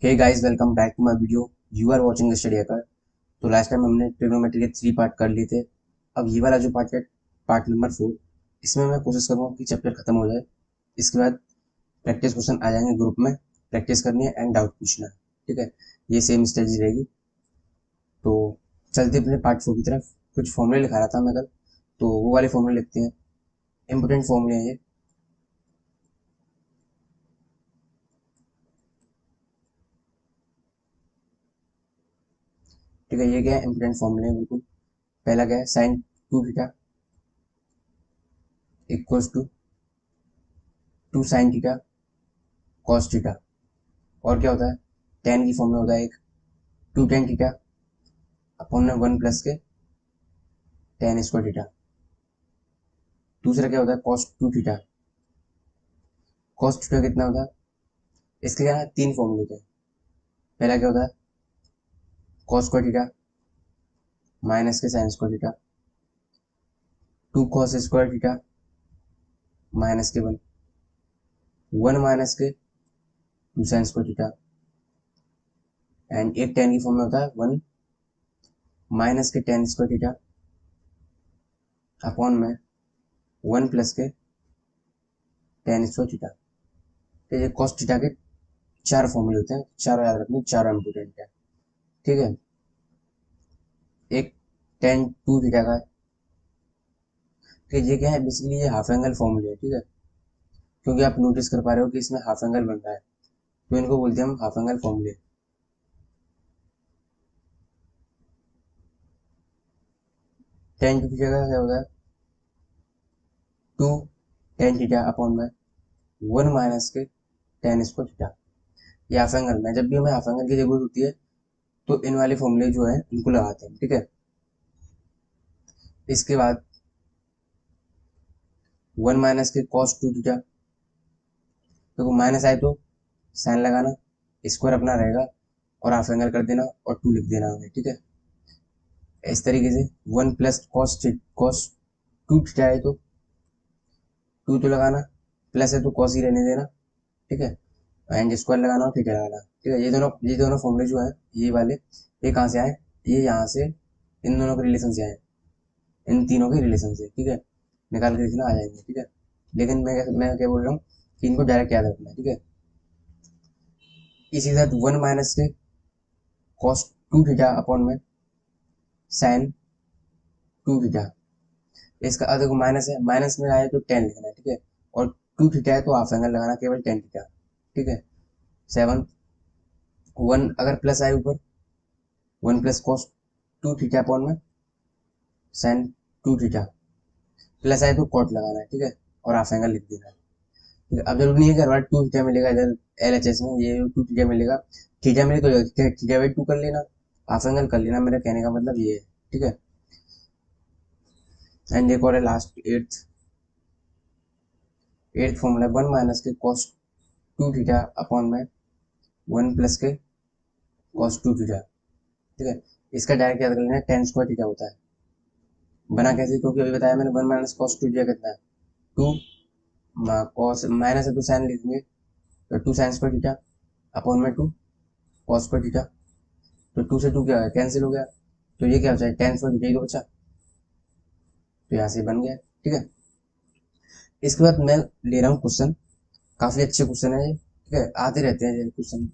Hey guys, welcome back to my video. You are watching the study hacker. तो last time हमने trigonometry के 3 part कर लिए थे। अब ये वाला जो पार्ट है, पार्ट नंबर 4, इसमें मैं कोशिश करूँगा कि चैप्टर खत्म हो जाए। इसके बाद प्रैक्टिस क्वेश्चन आ जाएंगे ग्रुप में, प्रैक्टिस करनी है एंड डाउट पूछना है। ठीक है, ये सेम स्ट्रेटजी रहेगी। तो चलते अपने पार्ट 4 की तरफ। कुछ फॉर्मूले लिखा रहा था मैं कल, तो वो वाले फॉर्मूले लिखते हैं। इंपोर्टेंट फॉर्मूले हैं ये। ठीक है, ये क्या है, इंपोर्टेंट फॉर्मूले हैं बिल्कुल। पहला क्या है, sine 2 theta equals to 2 sine theta cos theta. और क्या होता है, टेन की फॉर्म में होता है एक 2 टेन थीटा अपॉन में 1 प्लस के टेन स्क्वायर थीटा। दूसरा क्या होता है, कॉस 2 थीटा। कॉस थीटा कितना होता है, इसके लिए तीन फॉर्मूले होते हैं। पहला क्या होता है, कॉस स्क्वायर थीटा माइनस के sign square theta, 2 cos square theta minus के 1, 1 माइनस के 2 साइन स्क्वायर थीटा। एंड एक टेन की फॉर्म में होता है 1 माइनस के टेन स्क्वायर थीटा अपॉन में 1 प्लस के टेन स्क्वायर थीटा। तो ये कॉस थीटा के चार फॉर्मूले होते हैं, चारों याद रखने, चारों इंपोर्टेंट है। ठीक है, एक टेन 2 थीटा का है। ठीक, ये क्या है, बेसिकली ये हाफ एंगल फॉर्मूले है। ठीक है, क्योंकि आप नोटिस कर पा रहे हो कि इसमें हाफ एंगल बन रहा है, तो इनको बोलते हैं हम हाफ एंगल फॉर्मूले। टेन की जगह क्या होता है, 2 टेन थीटा अपॉन में 1 माइनस के टेन स्क्वायर थीटा। ये हाफ एंगल में, जब भी हमें हाफ एंगल की जरूरत होती है तो इन वाले फॉर्मूले जो है इनको लगाते हैं। ठीक है, इसके बाद 1 माइनस के कॉस 2 थीटा, देखो माइनस आए तो साइन लगाना, स्क्वायर अपना रहेगा और हाफ एंगल कर देना और 2 लिख देना हमें। ठीक है, इस तरीके से 1 प्लस कॉस 2 थीटा है तो 2 तो लगाना, प्लस है तो कॉस ही रहने देना। ठीक है, एंड स्क्वायर लगाना और थीटा लगाना। ठीक है, ये दोनों फॉर्मूले जो है, ये वाले, ये कहाँ से आए, ये यहाँ से, इन दोनों के रिलेशन से आए, इन तीनों के रिलेशन से। ठीक है, निकाल के देखना आ जाएंगे। ठीक है, लेकिन मैं क्या बोल रहा हूँ कि इनको डायरेक्ट याद रखना है। ठीक है, इसी के साथ 1 माइनस के कॉस 2 थीटा अपॉन में साइन 2 थीटा। इसका देखो माइनस है, माइनस में आए तो 10 लिखना है। ठीक है, और 2 थीटा है तो हाफ एंगल लगाना, केवल 10 थीटा। ठीक है, 7 1 अगर प्लस आए ऊपर, 1 प्लस कॉस 2 थीटा अपॉन में साइन 2 थीटा, प्लस आए तो कॉट लगाना है। ठीक है, और हाफ एंगल लिख देना है। ठीक है, अब जरूरी नहीं है कि हर बार 2 थीटा मिलेगा, इधर LHS में ये 2 थीटा मिलेगा, थीटा मिले तो थीटा बाई 2 कर लेना, हाफ एंगल कर लेना। मेरा कहने का मतलब ये है। ठीक है, एंड एक और है लास्ट, एट्थ फॉर्मूला 1 माइनस के कॉस 2 थीटा अपॉन में 1 प्लस के कॉस 2 थीटा। ठीक है, इसका डायरेक्ट याद कर लेना, टेन स्क्वायर थीटा होता है। बना कैसे, क्योंकि अभी बताया मैंने 1 माइनस कॉस 2 थीटा कितना है, 2 कॉस, माइनस है तो साइन लिखेंगे, तो 2 साइन स्क्वायर थीटा अपॉन में 2 कॉस स्क्वायर थीटा। तो 2 से 2 क्या है, कैंसिल हो गया, तो ये क्या हो जाए, टेन स्क्वायर थीटा ही तो बचा, तो यहाँ से बन गया। ठीक है, इसके बाद मैं ले रहा हूँ क्वेश्चन, काफी अच्छे क्वेश्चन है ये। ठीक है, आते रहते हैं ये क्वेश्चन,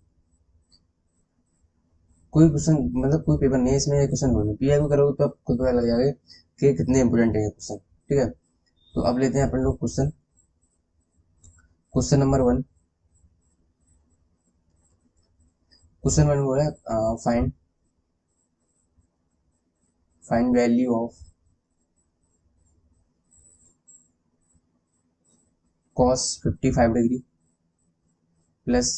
कोई क्वेश्चन मतलब कोई पेपर नहीं है इसमें ये क्वेश्चन होने, पीआई को करोगे तो आपको पता लग जाएगा कि कितने इंपोर्टेंट है ये क्वेश्चन। ठीक है, तो अब लेते हैं अपन लोग क्वेश्चन। क्वेश्चन नंबर 1, क्वेश्चन 1 हो रहा है, find value of cos 55 degree plus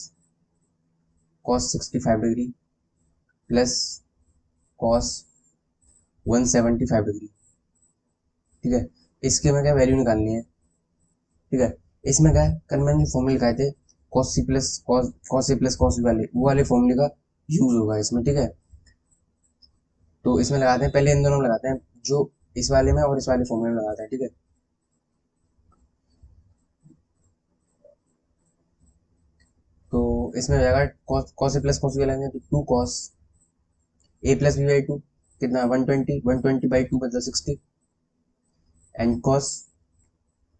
cos 65 degree plus cos 175 degree. ठीक है, इसके में क्या वैल्यू निकालनी है। ठीक है, इसमें क्या है, कल मैंने फॉर्मूले लिखाए थे, cos a plus cos b वाले, वो वाले फॉर्मूले का यूज होगा इसमें। ठीक है, तो इसमें लगाते हैं, पहले इन दोनों में लगाते हैं, जो इस वाले में और इस वाले फॉर्मूले में लगाते हैं। ठीक है, तो इसमें हो जाएगा cos A plus cos B लेंगे तो 2 cos A plus B by 2 कितना 120, 120 बाई 2 मतलब 60 एंड कॉस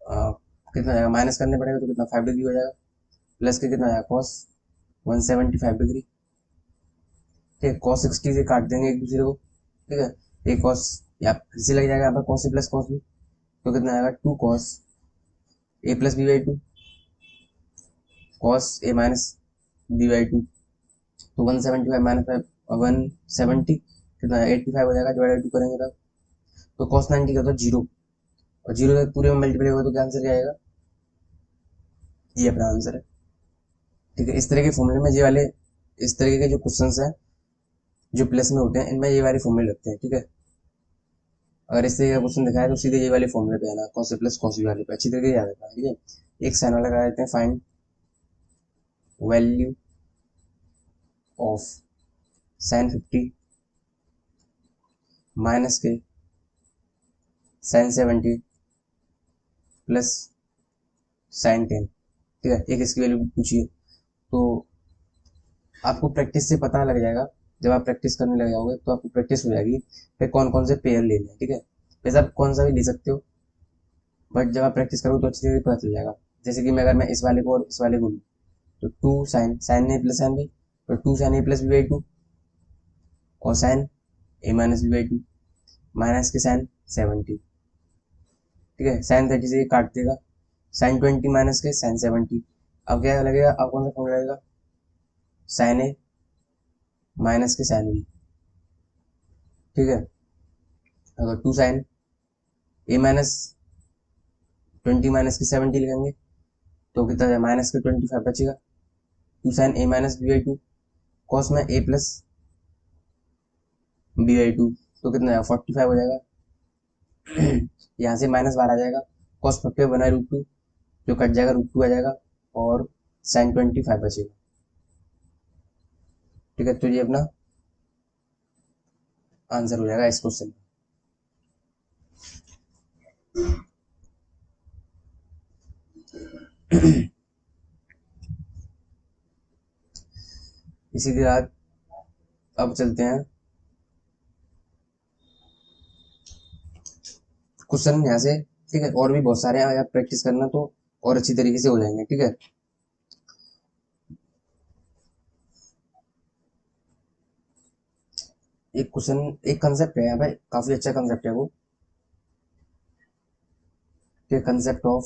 कितना जाएगा माइनस करने पड़ेगा तो कितना 5 डिग्री हो जाएगा प्लस के कितना जाएगा कॉस 175 डिग्री। ठीक है कॉस 60 से काट देंगे एक दूसरे को। ठीक है एक कॉस या फिर से लग जाएगा यहाँ पर cos A plus cos B तो कितना आएगा 2 cos A plus B by 2 cos A minus B by 2 तो 175 माइनस 170 कितना 85 हो जाएगा डिवाइड बाई 2 करेंगे तब तो कॉस 90 का तो 0 और 0 तक पूरे में मल्टीप्लाई होगा तो क्या आंसर क्या आएगा ये अपना आंसर है। ठीक है इस तरह के फॉर्मूले में ये वाले इस तरीके के जो क्वेश्चंस हैं जो प्लस में होते हैं इनमें ये वाले फॉर्मूले लगते हैं। ठीक है अगर इस तरीके का क्वेश्चन दिखाया तो सीधे ये वाले फॉर्मूले पे आना cos A plus cos B वाले पे अच्छी तरीके से याद रखना। ठीक है एक साइन वाला लगा देते हैं find value of sine 50 minus के साइन 70 प्लस साइन 10। ठीक है एक इसकी वैल्यू पूछिए तो आपको प्रैक्टिस से पता लग जाएगा। जब आप प्रैक्टिस करने लग जाओगे तो आपको प्रैक्टिस हो जाएगी फिर कौन कौन से पेयर लेने हैं। ठीक है वैसे आप कौन सा भी ले सकते हो बट जब आप प्रैक्टिस करोगे तो अच्छी तरीके से पता चल जाएगा। जैसे कि मैं अगर मैं इस वाले को और इस वाले को लूँ तो 2 sine A plus sine B तो 2 sine A plus B by 2 और sine A minus B by 2 minus के साइन 70। ठीक है साइन 30 से काट देगा साइन 20 माइनस के साइन 70। अब क्या लगेगा अब कौन सा फॉर्मूला लगेगा साइन ए माइनस के साइन बी। ठीक है अगर 2 साइन ए माइनस 20 माइनस के 70 लिखेंगे तो कितना है माइनस के 25 बचेगा 2 sine A minus B by 2 cos में ए प्लस बी बाई 2 तो कितना है 45 हो जाएगा। यहाँ से माइनस बाहर आ जाएगा कॉस 45 बना √2 जो कट जाएगा √2 आ जाएगा और साइन 25 बचेगा। ठीक है तो ये अपना आंसर हो जाएगा इस क्वेश्चन का। इसी के बाद अब चलते हैं क्वेश्चन यहाँ से। ठीक है और भी बहुत सारे हैं आप प्रैक्टिस करना तो और अच्छी तरीके से हो जाएंगे। ठीक है एक क्वेश्चन एक कंसेप्ट है यहाँ पे काफी अच्छा कंसेप्ट है वो concept of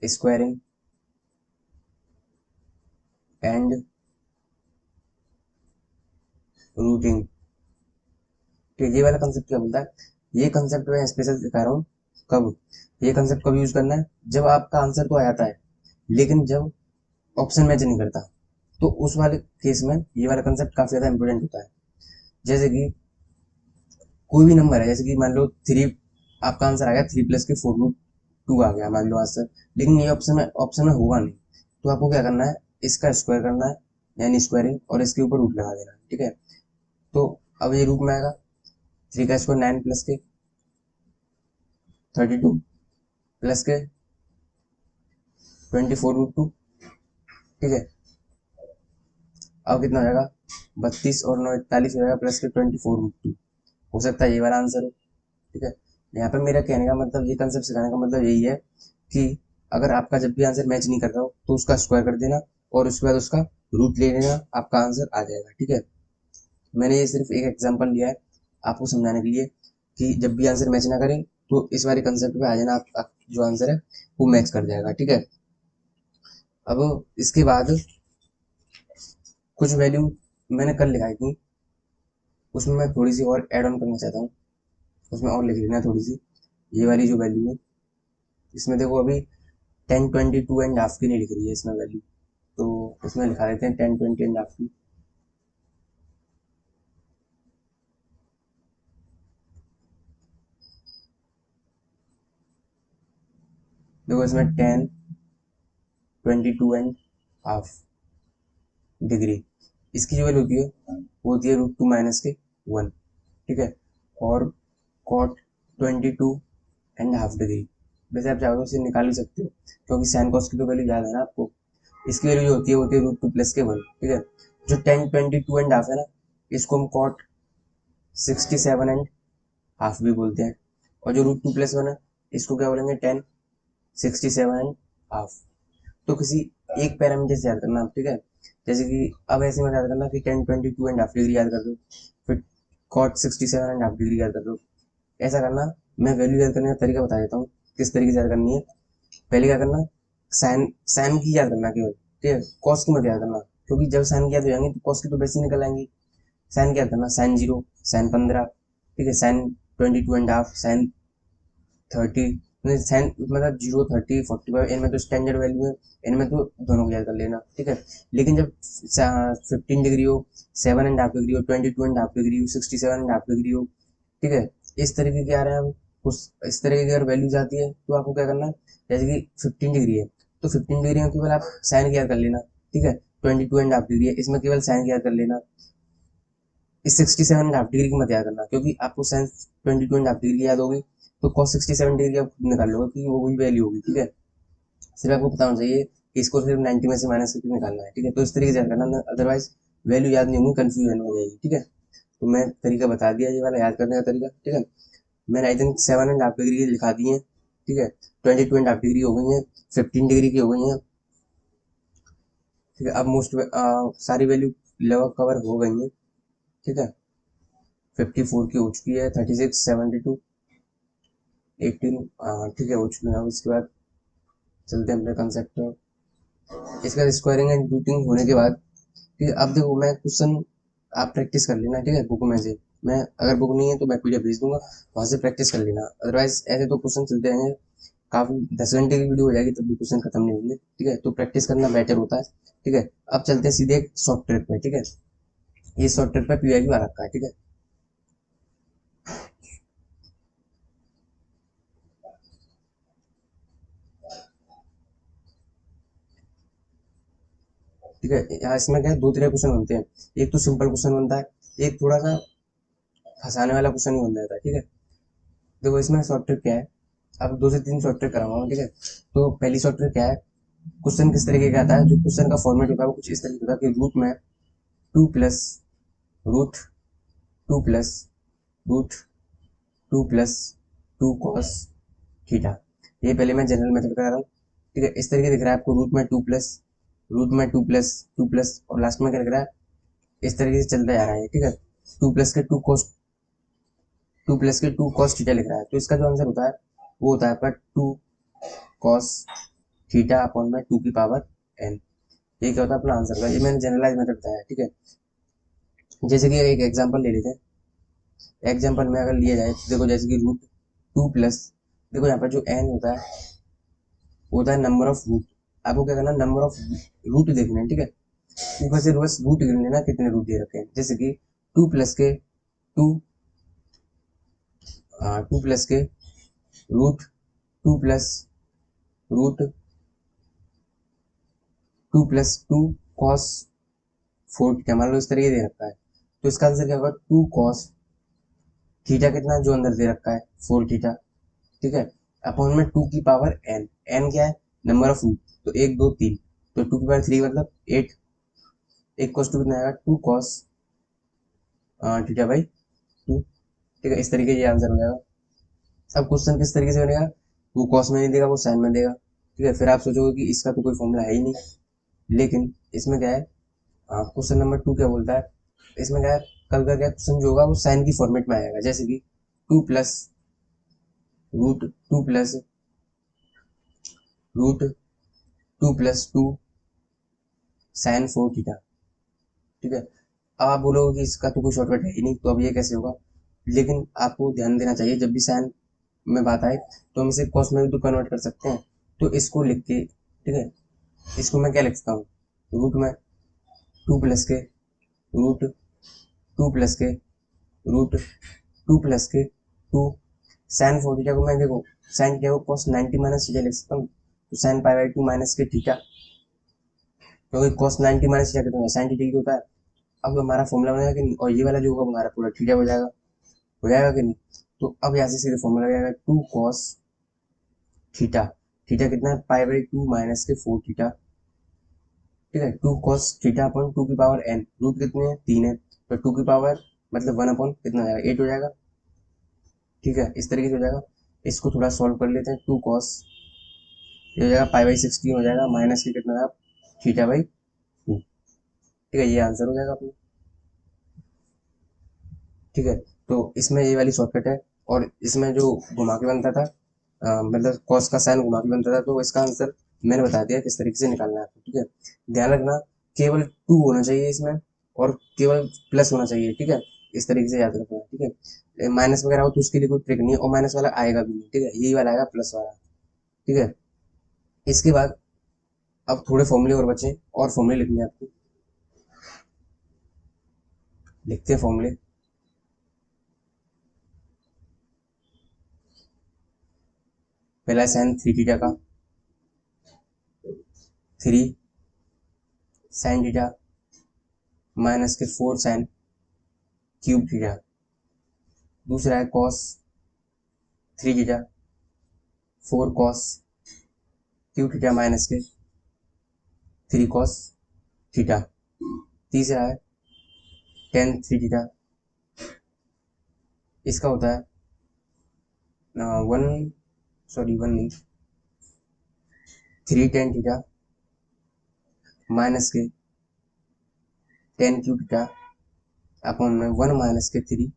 squaring and routing. ठीक ये वाला कंसेप्ट क्या बोलता है ये कंसेप्ट मैं स्पेशल दिखा रहा हूँ कब ये कंसेप्ट कब यूज करना है जब आपका आंसर तो आ जाता है लेकिन जब ऑप्शन मैच नहीं करता तो उस वाले केस में ये वाला कंसेप्ट काफी ज्यादा इंपॉर्टेंट होता है। जैसे कि कोई भी नंबर है जैसे कि मान लो 3 आपका आंसर आ गया 3 प्लस के 4√2 आ गया मान लो आंसर लेकिन ये ऑप्शन में होगा नहीं तो आपको क्या करना है इसका स्क्वायर करना है यानी स्क्वायरिंग और इसके ऊपर रूट लगा देना है। ठीक है तो अब ये रूट में आएगा 3 का स्क्वायर 9 प्लस के 32 प्लस के 24√2। ठीक है अब कितना हो जाएगा 32 और 9 41 हो जाएगा प्लस के 24√2 हो सकता है ये वाला आंसर हो। ठीक है यहाँ पे मेरा कहने का मतलब ये कंसेप्ट सिखाने का मतलब यही है कि अगर आपका जब भी आंसर मैच नहीं कर रहा हो तो उसका स्क्वायर कर देना और उसके बाद उसका रूट ले लेना आपका आंसर आ जाएगा। ठीक है मैंने ये सिर्फ एक एग्जांपल लिया है आपको समझाने के लिए कि जब भी आंसर मैच ना करें तो इस वाले कंसेप्ट पे आ जाना आप जो आंसर है वो मैच कर जाएगा। ठीक है अब इसके बाद कुछ वैल्यू मैंने कल लिखाई थी उसमें मैं थोड़ी सी और ऐड ऑन करना चाहता हूँ उसमें और लिख लेना थोड़ी सी ये वाली जो वैल्यू है इसमें देखो अभी 10 22 एंड हाफ की नहीं लिख रही है इसमें वैल्यू तो इसमें लिखा देते हैं 10 20 एंड हाफ की। देखो इसमें 10 22 एंड हाफ डिग्री इसकी जो वैल्यू होती है वो होती है √2 माइनस के 1। ठीक है और कॉट 22 एंड हाफ डिग्री वैसे आप चाहो तो इसे निकाल ही सकते हो क्योंकि साइन कॉस की तो वैल्यू याद है ना आपको इसकी वैल्यू जो होती है √2 + 1, ठीक है। जो 10, 22 एंड हाफ है ना, इसको हम कॉट 67 एंड हाफ भी बोलते हैं। और जो √2 + 1 है, इसको क्या बोलेंगे, 10, 67 एंड हाफ। तो किसी एक पैरामीटर से याद करना आप, ठीक है। जैसे कि अब ऐसे में याद करना कि 10, 22 एंड हाफ डिग्री याद कर दो, फिर कॉट 67 एंड हाफ डिग्री याद कर दो। ऐसा करना। मैं वैल्यू याद करने का तरीका बता देता हूँ किस तरीके से याद करनी है। पहले क्या करना, साइन साइन की याद करना केवल, ठीक है। कॉस की मत याद करना, क्योंकि जब साइन की याद हो जाएंगी तो कॉस की तो वैसे ही निकल आएंगी। साइन क्या करना, साइन 0, साइन 15, ठीक है, sine 22 and half, sine 30, sine मतलब 0, 30, 45, इनमें तो स्टैंडर्ड वैल्यू है, इनमें तो दोनों को याद कर लेना, ठीक है। लेकिन जब 15 डिग्री हो, 7 एंड हाफ डिग्री हो, 22 एंड हाफ डिग्री हो, 67 एंड हाफ डिग्री हो, ठीक है, इस तरीके के आ रहे हैं हम। उस इस तरीके की अगर वैल्यूज आती है तो आपको क्या करना है, जैसे कि 15 डिग्री है तो 15 डिग्री में केवल आप साइन की याद कर लेना, ठीक है। 22 एंड हाफ डिग्री है, इसमें केवल साइन की याद कर लेना। इस 67 एंड हाफ डिग्री की मत याद करना, क्योंकि आपको साइन 22 एंड हाफ डिग्री याद होगी तो कॉस 67 डिग्री आप खुद निकाल लोगे कि वो वही वैल्यू होगी, ठीक है। सिर्फ आपको पता होना चाहिए कि इसको सिर्फ 90 में से माइनस करके निकालना है, ठीक है। तो इस तरीके से याद करना, अदरवाइज वैल्यू याद नहीं होगी, कंफ्यूजन हो जाएगी, ठीक है। तो मैं तरीका बता दिया ये वाला याद करने का तरीका, ठीक है। मैंने I think 7 and half degree लिखा दी है, ठीक है। 22 एंड हाफ डिग्री हो गई है, 15 डिग्री की हो गई है, ठीक है। अब मोस्ट सारी वैल्यू लगभग कवर हो गई है, ठीक है। 54 की हो चुकी है, 36, 72, 18, ठीक है, हो चुकी है। अब इसके बाद चलते हैं अपने कंसेप्ट पर। इसके बाद स्क्वायरिंग एंड रूटिंग होने के बाद, ठीक है, अब देखो मैं क्वेश्चन, आप प्रैक्टिस कर लेना, ठीक है, बुक में से। मैं अगर बुक नहीं है तो मैं पीडीएफ भेज दूंगा, वहां से प्रैक्टिस कर लेना। अदरवाइज ऐसे तो क्वेश्चन चलते रहेंगे, काफी 10 घंटे की वीडियो हो जाएगी तब भी क्वेश्चन खत्म नहीं होंगे, ठीक है। तो प्रैक्टिस करना बेटर होता है, ठीक है। अब चलते हैं सीधे शॉर्ट ट्रिक पे, ठीक है। ये शॉर्ट ट्रिक पे पीआईक्यू आ रखा है, ठीक है। ठीक है, यहाँ इसमें क्या है, दो तरह के क्वेश्चन बनते हैं। एक तो सिंपल क्वेश्चन बनता है, एक थोड़ा सा फंसाने वाला क्वेश्चन ही बन जाता है, ठीक है। देखो इसमें शॉर्ट ट्रिक क्या है, अब 2 से 3 शॉर्ट ट्रिक कराऊंगा, ठीक है। तो पहली शॉर्ट ट्रिक क्या है, क्वेश्चन किस तरीके का आता है, जो क्वेश्चन का फॉर्मेट होता है वो कुछ इस तरीके का कि रूट में root two plus root 2 + 2 cos theta. ये पहले मैं जनरल मेथड करा रहा हूँ, ठीक है। इस तरीके दिख रहा है आपको, रूट में 2 + और लास्ट में क्या दिख रहा है, इस तरीके से चलता जा रहा है, ठीक है। 2 + के 2 cos थीटा लिख रहा है, तो इसका जो आंसर होता है वो होता है आपका 2 cos थीटा/2 की पावर n। ये क्या होता है अपना आंसर का, ये मैंने जनरलाइज मेथड बताया, ठीक है। जैसे कि एक एग्जांपल ले लेते हैं। एग्जांपल में अगर लिया जाए तो देखो, जैसे कि रूट 2 + देखो यहाँ पर जो n होता है वो होता है नंबर ऑफ रूट। आपको क्या करना, नंबर ऑफ रूट देखना है, ठीक है। ऊपर से बस रूट गिन लेना कितने रूट दे रखे हैं, जैसे कि 2 + के रूट 2 + रूट 2 + 2 cos 4 थीटा, मान लो इस तरीके दे रखा है। तो इसका आंसर क्या होगा, 2 cos थीटा कितना जो अंदर दे रखा है 4 थीटा, ठीक है, अपॉन में 2 की पावर n। n क्या है, नंबर ऑफ रूट, तो 1, 2, 3, तो 2 की पावर 3 मतलब 8। 1 cos 2 कितना आएगा, 2 cos थीटा/2, ठीक है। इस तरीके से आंसर हो जाएगा। अब क्वेश्चन किस तरीके से बनेगा, वो कॉस में नहीं देगा, वो साइन में देगा, ठीक है। फिर आप सोचोगे कि इसका तो कोई फॉर्मूला है ही नहीं, लेकिन इसमें क्या है, क्वेश्चन नंबर 2 क्या बोलता है, इसमें क्या है, कल का क्या क्वेश्चन जो होगा वो साइन की फॉर्मेट में आएगा, जैसे कि 2 + रूट 2 + 2 sin 4 थीटा, ठीक है। अब आप बोलोगे कि इसका तो कोई शॉर्टकट है ही नहीं, तो अब ये कैसे होगा। लेकिन आपको ध्यान देना चाहिए, जब भी साइन में बात आए तो हम इसे कॉस में भी तो कन्वर्ट कर सकते हैं। तो इसको लिख के, ठीक है, इसको मैं क्या लिखता हूँ, रूट में 2 + के रूट 2 + के रूट 2 + के 2 sin 4 थीटा को मैं देखो, साइन थीटा को cos 90 - थीटा लिख सकता हूँ, तो sin π/2 - के थीटा, क्योंकि cos 90 - थीटा कितना साइन थीटा की होता है। अब हमारा फॉर्मूला बनेगा कि नहीं, और ये वाला जो होगा हमारा पूरा थीटा हो जाएगा कि नहीं। तो अब यहाँ से सीधे फॉर्मूला लग जाएगा 2 cos थीटा, थीटा कितना है π/2 - के 4 थीटा, ठीक है। 2 cos थीटा अपॉन 2 की पावर n, रूट कितने हैं 3 है, तो 2 की पावर मतलब 1 अपॉन कितना हो जाएगा 8 हो जाएगा। ठीक है, इस तरीके से हो जाएगा। इसको थोड़ा सॉल्व कर लेते हैं। 2 cos ये हो जाएगा पाई/16 हो जाएगा, माइनस के कितना है थीटा/2। ठीक है, ये आंसर हो जाएगा अपना। ठीक है, तो इसमें ये वाली शॉर्टकट है, और इसमें जो घुमा के बनता था मतलब कॉस का साइन घुमा के बनता था, तो इसका आंसर मैंने बता दिया किस तरीके से निकालना है आपको। ठीक है, ध्यान रखना केवल 2 होना चाहिए इसमें, और केवल प्लस होना चाहिए। ठीक है, इस तरीके से याद रखना है। ठीक है, माइनस वगैरह हो तो उसके लिए कोई ट्रिक नहीं है, और माइनस वाला आएगा भी नहीं। ठीक है, यही वाला आएगा प्लस वाला। ठीक है, इसके बाद अब थोड़े फॉर्मूले और बचे, और फॉर्मूले लिखने हैं आपको। लिखते हैं फॉर्मूले। पहला साइन 3 थीटा का, 3 sin थीटा माइनस के 4 sin³ थीटा। दूसरा है cos 3 theta, 4 cos³ theta minus के 3 cos थीटा। तीसरा है tan 3 थीटा, इसका होता है 1 नहीं 3 tan थीटा माइनस के tan³ थीटा अपॉन में 1 माइनस के 3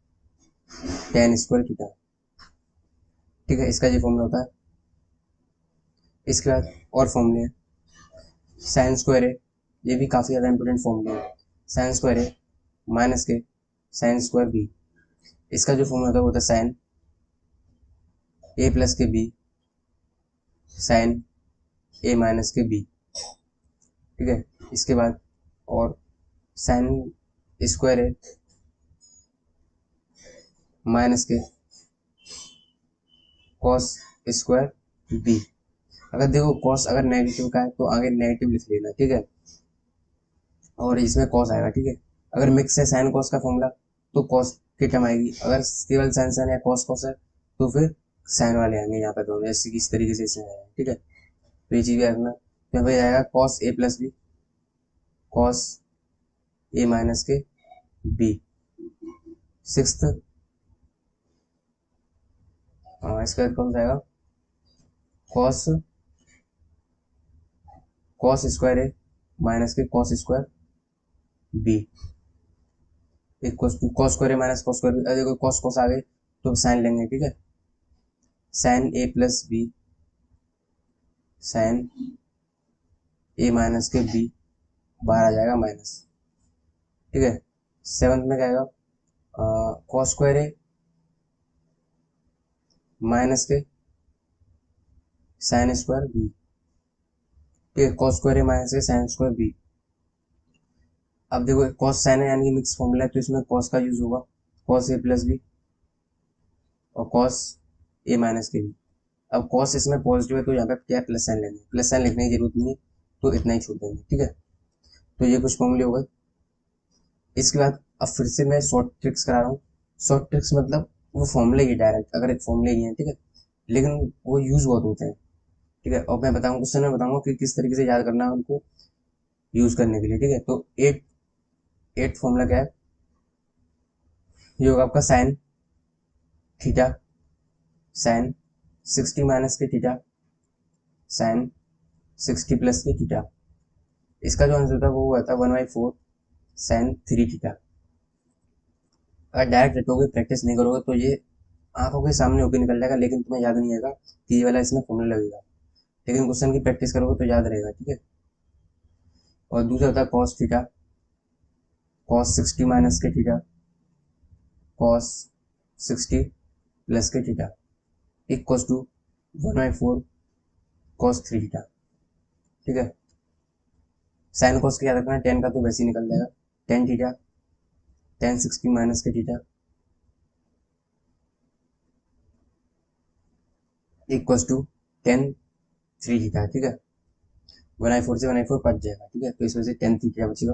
tan² थीटा। ठीक है, इसका ये फॉर्मूला होता है। इसके बाद और फॉर्मूले हैं। साइन स्क्वायर है, ये भी काफ़ी ज़्यादा इंपॉर्टेंट फॉर्मूला है। साइन स्क्वायर है माइनस के साइन स्क्वायर बी, इसका जो फॉर्मूला होता है वो होता है साइन ए प्लस के बी साइन ए माइनस के बी। ठीक है, इसके बाद और साइन स्क्वायर है माइनस के कॉस स्क्वायर बी। अगर देखो कॉस अगर नेगेटिव का है तो आगे नेगेटिव लिख लेना। ठीक है, और इसमें कॉस आएगा। ठीक है, अगर मिक्स है साइन कॉस का फॉर्मूला तो कॉस की टर्म आएगी, अगर केवल साइन साइन या कॉस कॉस है तो फिर साइन वाले आएंगे यहाँ पे दोनों, जैसे कि इस तरीके से इसमें आएगा। ठीक है, तो ये चीज़ भी रखना। यहाँ पे आएगा cos A plus B cos A minus के बी। सिक्स्थ इसके बाद कौन सा आएगा cos cos square A minus के cos square B equal to cos square A minus cos square B. देखो कॉस कॉस आ गए तो साइन लेंगे। ठीक है, sine A plus B sine A minus के बी बाहर आ जाएगा माइनस। ठीक है, सेवंथ में क्या आएगा कॉस स्क्वायर ए माइनस के साइन स्क्वायर बी। ठीक है, कॉस स्क्वायर ए माइनस के साइन स्क्वायर बी। अब देखो कॉस साइन है यानी कि मिक्स फॉर्मूला है, तो इसमें कॉस का यूज होगा, कॉस ए प्लस बी और कॉस ए माइनस के बी। अब कॉस इसमें पॉजिटिव है तो यहाँ पे क्या प्लस साइन लेंगे, प्लस साइन लिखने की जरूरत नहीं है, तो इतना ही छोड़ देंगे। ठीक है, तो ये कुछ फॉर्मूले हो गए। इसके बाद अब फिर से मैं शॉर्ट ट्रिक्स करा रहा हूँ। शॉर्ट ट्रिक्स मतलब वो फॉर्मूले ही डायरेक्ट, अगर एक फॉर्मूले ही है। ठीक है, लेकिन वो यूज बहुत होते हैं। ठीक है, और मैं बताऊंगा क्वेश्चन में बताऊंगा कि किस तरीके से याद करना है उनको यूज करने के लिए। ठीक है, तो एट फॉर्मूला क्या है, ये होगा आपका साइन थीटा साइन 60 माइनस के थीटा साइन 60 प्लस के थीटा। इसका जो आंसर था वो हुआ था 1/4 साइन 3 थीटा। अगर डायरेक्ट रटोगे प्रैक्टिस नहीं करोगे तो ये आंखों के सामने होकर निकल जाएगा, लेकिन तुम्हें याद नहीं आएगा कि ये वाला इसमें फॉर्मूला लगेगा। लेकिन क्वेश्चन की प्रैक्टिस करोगे तो याद रहेगा। ठीक है, और दूसरा होता है कॉस थीटा कॉस 60 माइनस के थीटा कॉस 60 प्लस के theta equal to 1/4 cos 3 theta. ठीक है, साइन कॉस का याद रखना, टेन का तो वैसे ही निकल जाएगा, टेन थीटा टेन 60 माइनस के theta equal to tan 3 theta. ठीक है, 1/4 से 1/4 कट जाएगा। ठीक है, तो इस वजह से टेन थीटा बचेगा।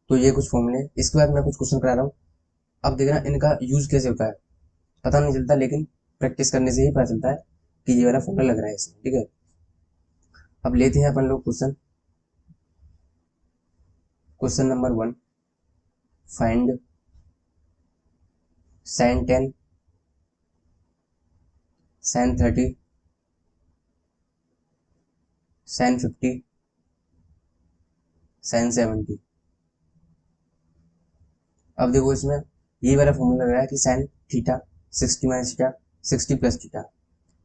तो ये कुछ फॉर्मूले। इसके बाद मैं कुछ क्वेश्चन करा रहा हूँ। अब देखना इनका यूज कैसे होता है, पता नहीं चलता, लेकिन प्रैक्टिस करने से ही पता चलता है कि ये वाला फॉर्मूला लग रहा है इसमें। ठीक है, अब लेते हैं अपन लोग question. Question number 1, find sin 10, sin 30, sin 50, sin 70। अब देखो इसमें ये वाला फॉर्मूला लग रहा है कि sin theta 60 minus theta 60 plus theta,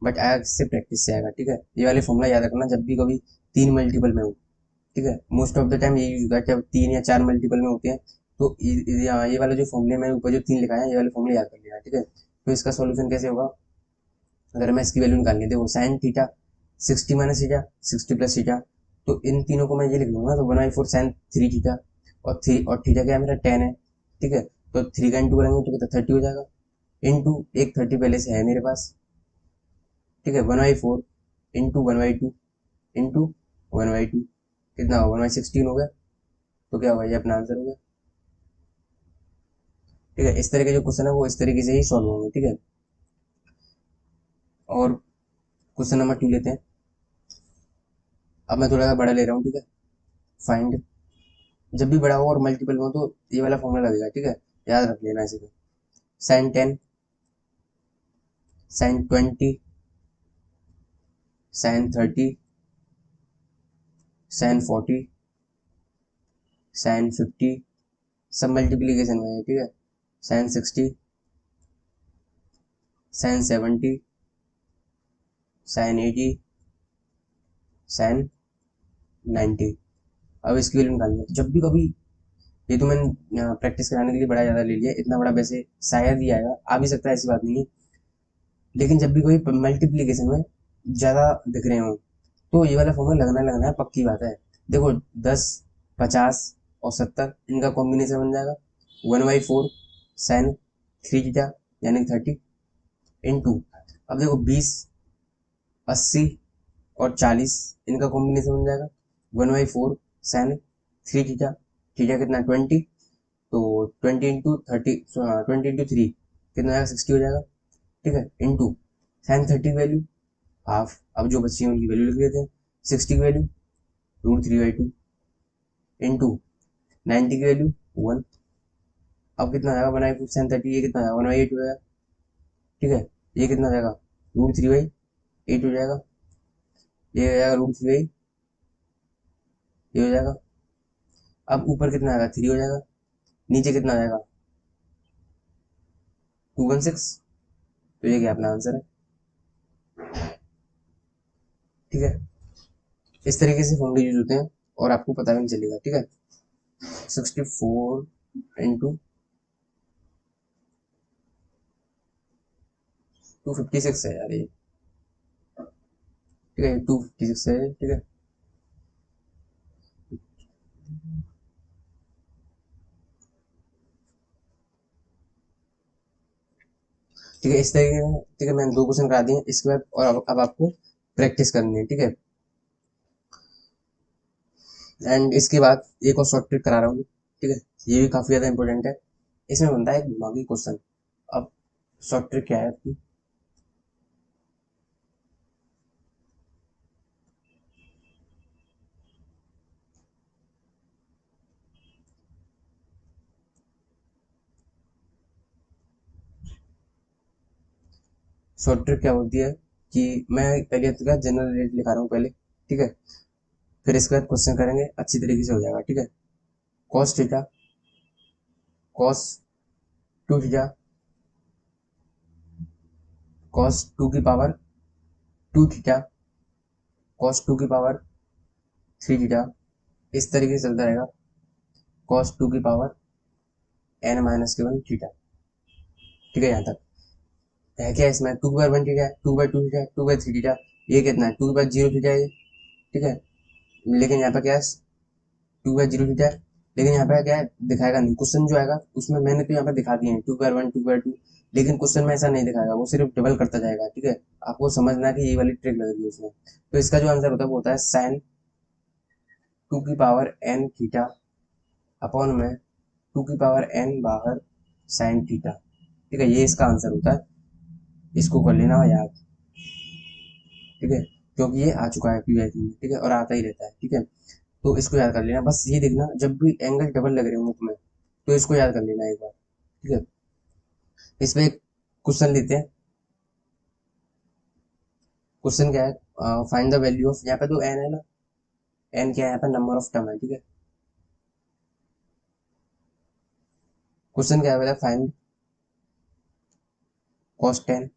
but आया इससे प्रैक्टिस से आएगा, ठीक है। ये वाले फॉर्मूला याद रखना जब भी कभी 3 मल्टीपल में हो, ठीक है। मोस्ट ऑफ द टाइम ये यूज होता है जब 3 या 4 मल्टीपल में होते हैं, तो ये वाला जो फॉर्मूले मैंने ऊपर जो 3 लिखा है ये वाले फॉर्मूले याद कर लेना, ठीक है। तो इसका सॉल्यूशन कैसे होगा, अगर मैं इसकी वैल्यू निकालनी है, देखो sine theta 60 minus theta 60 plus theta, तो इन तीनों को मैं ये लिख लूंगा, तो 1/4 साइन 3 थीटा, और थीटा क्या है मेरा 10 है, ठीक है। तो 3 का इंटू करेंगे तो कितना 30 हो जाएगा, इंटू एक 30 पहले से है मेरे पास, ठीक है। 1/4 इंटू 1/2 इंटू 1/2 कितना होगा 1/16 हो गया, तो क्या होगा ये अपना आंसर हो गया, ठीक है। इस तरह के जो क्वेश्चन है वो इस तरीके से ही सॉल्व होंगे, ठीक है। और क्वेश्चन नंबर 2 लेते हैं। अब मैं थोड़ा सा बड़ा ले रहा हूँ, ठीक है। फाइंड, जब भी बड़ा हो और मल्टीपल हो तो ये वाला फॉर्मूला लगेगा, ठीक है, याद रख लेना इसे। Sine 10, sine 20, sine 30, sine 40, sine 50, सब मल्टीप्लीकेशन में है, ठीक है। Sine 60, sine 70, sine 80, sine 90। अब इसकी वैल्यू निकालनी है जब भी कभी, ये तो मैंने प्रैक्टिस कराने के लिए बड़ा ज़्यादा ले लिया, इतना बड़ा वैसे शायद ही आएगा, आ भी सकता है, ऐसी बात नहीं है, लेकिन जब भी कोई मल्टीप्लीकेशन में ज़्यादा दिख रहे हो तो ये वाला फॉर्मूला लगना है, पक्की बात है। देखो 10, 50 और 70 इनका कॉम्बिनेशन बन जाएगा 1/4 साइन 3 थीटा यानी 30 इंटू, अब देखो 20, 80 और 40 इनका कॉम्बिनेशन बन जाएगा 1/4 साइन 3 थीटा, थीटा कितना 20, तो 20 इंटू 30, 20 इंटू 3 कितना हो जाएगा 60 हो जाएगा, ठीक है। इंटू साइन 30 की वैल्यू हाफ, अब जो बच्चे हैं उनकी वैल्यू लिख देते हैं, 60 की वैल्यू √3/2 इंटू 90 की वैल्यू 1। अब कितना आएगा 1/4 साइन 30, ये कितना आएगा 1/8 हो जाएगा, ठीक है। ये कितना आ जाएगा √3/8 हो जाएगा, ये हो जाएगा √3/, ये हो जाएगा। अब ऊपर कितना आएगा 3 हो जाएगा, नीचे कितना आ जाएगा 216, तो ये क्या अपना आंसर है, ठीक है। इस तरीके से फॉर्मूले यूज होते हैं और आपको पता भी नहीं चलेगा, ठीक है। 64 इंटू 256 है यार ये, ठीक है 256 है, ठीक है। ठीक है इस तरीके से, ठीक है। मैंने 2 क्वेश्चन करा दिए इसके बाद, और अब आपको प्रैक्टिस करनी है, ठीक है। एंड इसके बाद एक और शॉर्ट ट्रिक करा रहा हूँ, ठीक है। ये भी काफी ज्यादा इंपॉर्टेंट है, इसमें बनता है एक दिमागी क्वेश्चन। अब शॉर्ट ट्रिक क्या है आपकी, शॉर्ट ट्रिक क्या होती है कि मैं पहले का जनरल रेट लिखा रहा हूँ पहले, ठीक है। फिर इसके बाद क्वेश्चन करेंगे, अच्छी तरीके से हो जाएगा, ठीक है। Cos theta cos 2 theta cos 2 की पावर 2 थीटा कॉस 2 की पावर 3 थीटा, इस तरीके से चलता रहेगा, कॉस 2 की पावर n-1 थीटा, ठीक है। यहाँ तक है क्या, इसमें 2/1 थीटा है, 2/2 थीटा है, 2/3 थीटा, ये कितना है 2/0 थीटा है ये, ठीक है। लेकिन यहाँ पे क्या है 2/0 थीटा है, लेकिन यहाँ पे क्या है दिखाएगा नहीं, क्वेश्चन जो आएगा उसमें मैंने तो यहाँ पे दिखा दिए हैं 2/1 2/2, लेकिन क्वेश्चन में ऐसा नहीं दिखाएगा, वो सिर्फ डबल करता जाएगा, ठीक है। आपको समझना है कि ये वाली ट्रिक लग रही है उसमें। तो इसका जो आंसर होता है वो होता है साइन 2 की पावर n थीटा अपॉन में 2 की पावर n बाहर साइन थीटा, ठीक है। ये इसका आंसर होता है, इसको कर लेना याद, ठीक है, क्योंकि ये आ चुका है पीवाईक्यू में, ठीक है, और आता ही रहता है, ठीक है। तो इसको याद कर लेना, बस ये देखना जब भी एंगल डबल लग रहे होंगे तुम्हें तो इसको याद कर लेना एक बार, ठीक है। इसमें एक क्वेश्चन लेते हैं। क्वेश्चन क्या है, फाइंड द वैल्यू ऑफ, यहाँ पे तो एन है ना, एन क्या है यहाँ पे, नंबर ऑफ टर्म है, ठीक है। क्वेश्चन क्या है, find cos 10,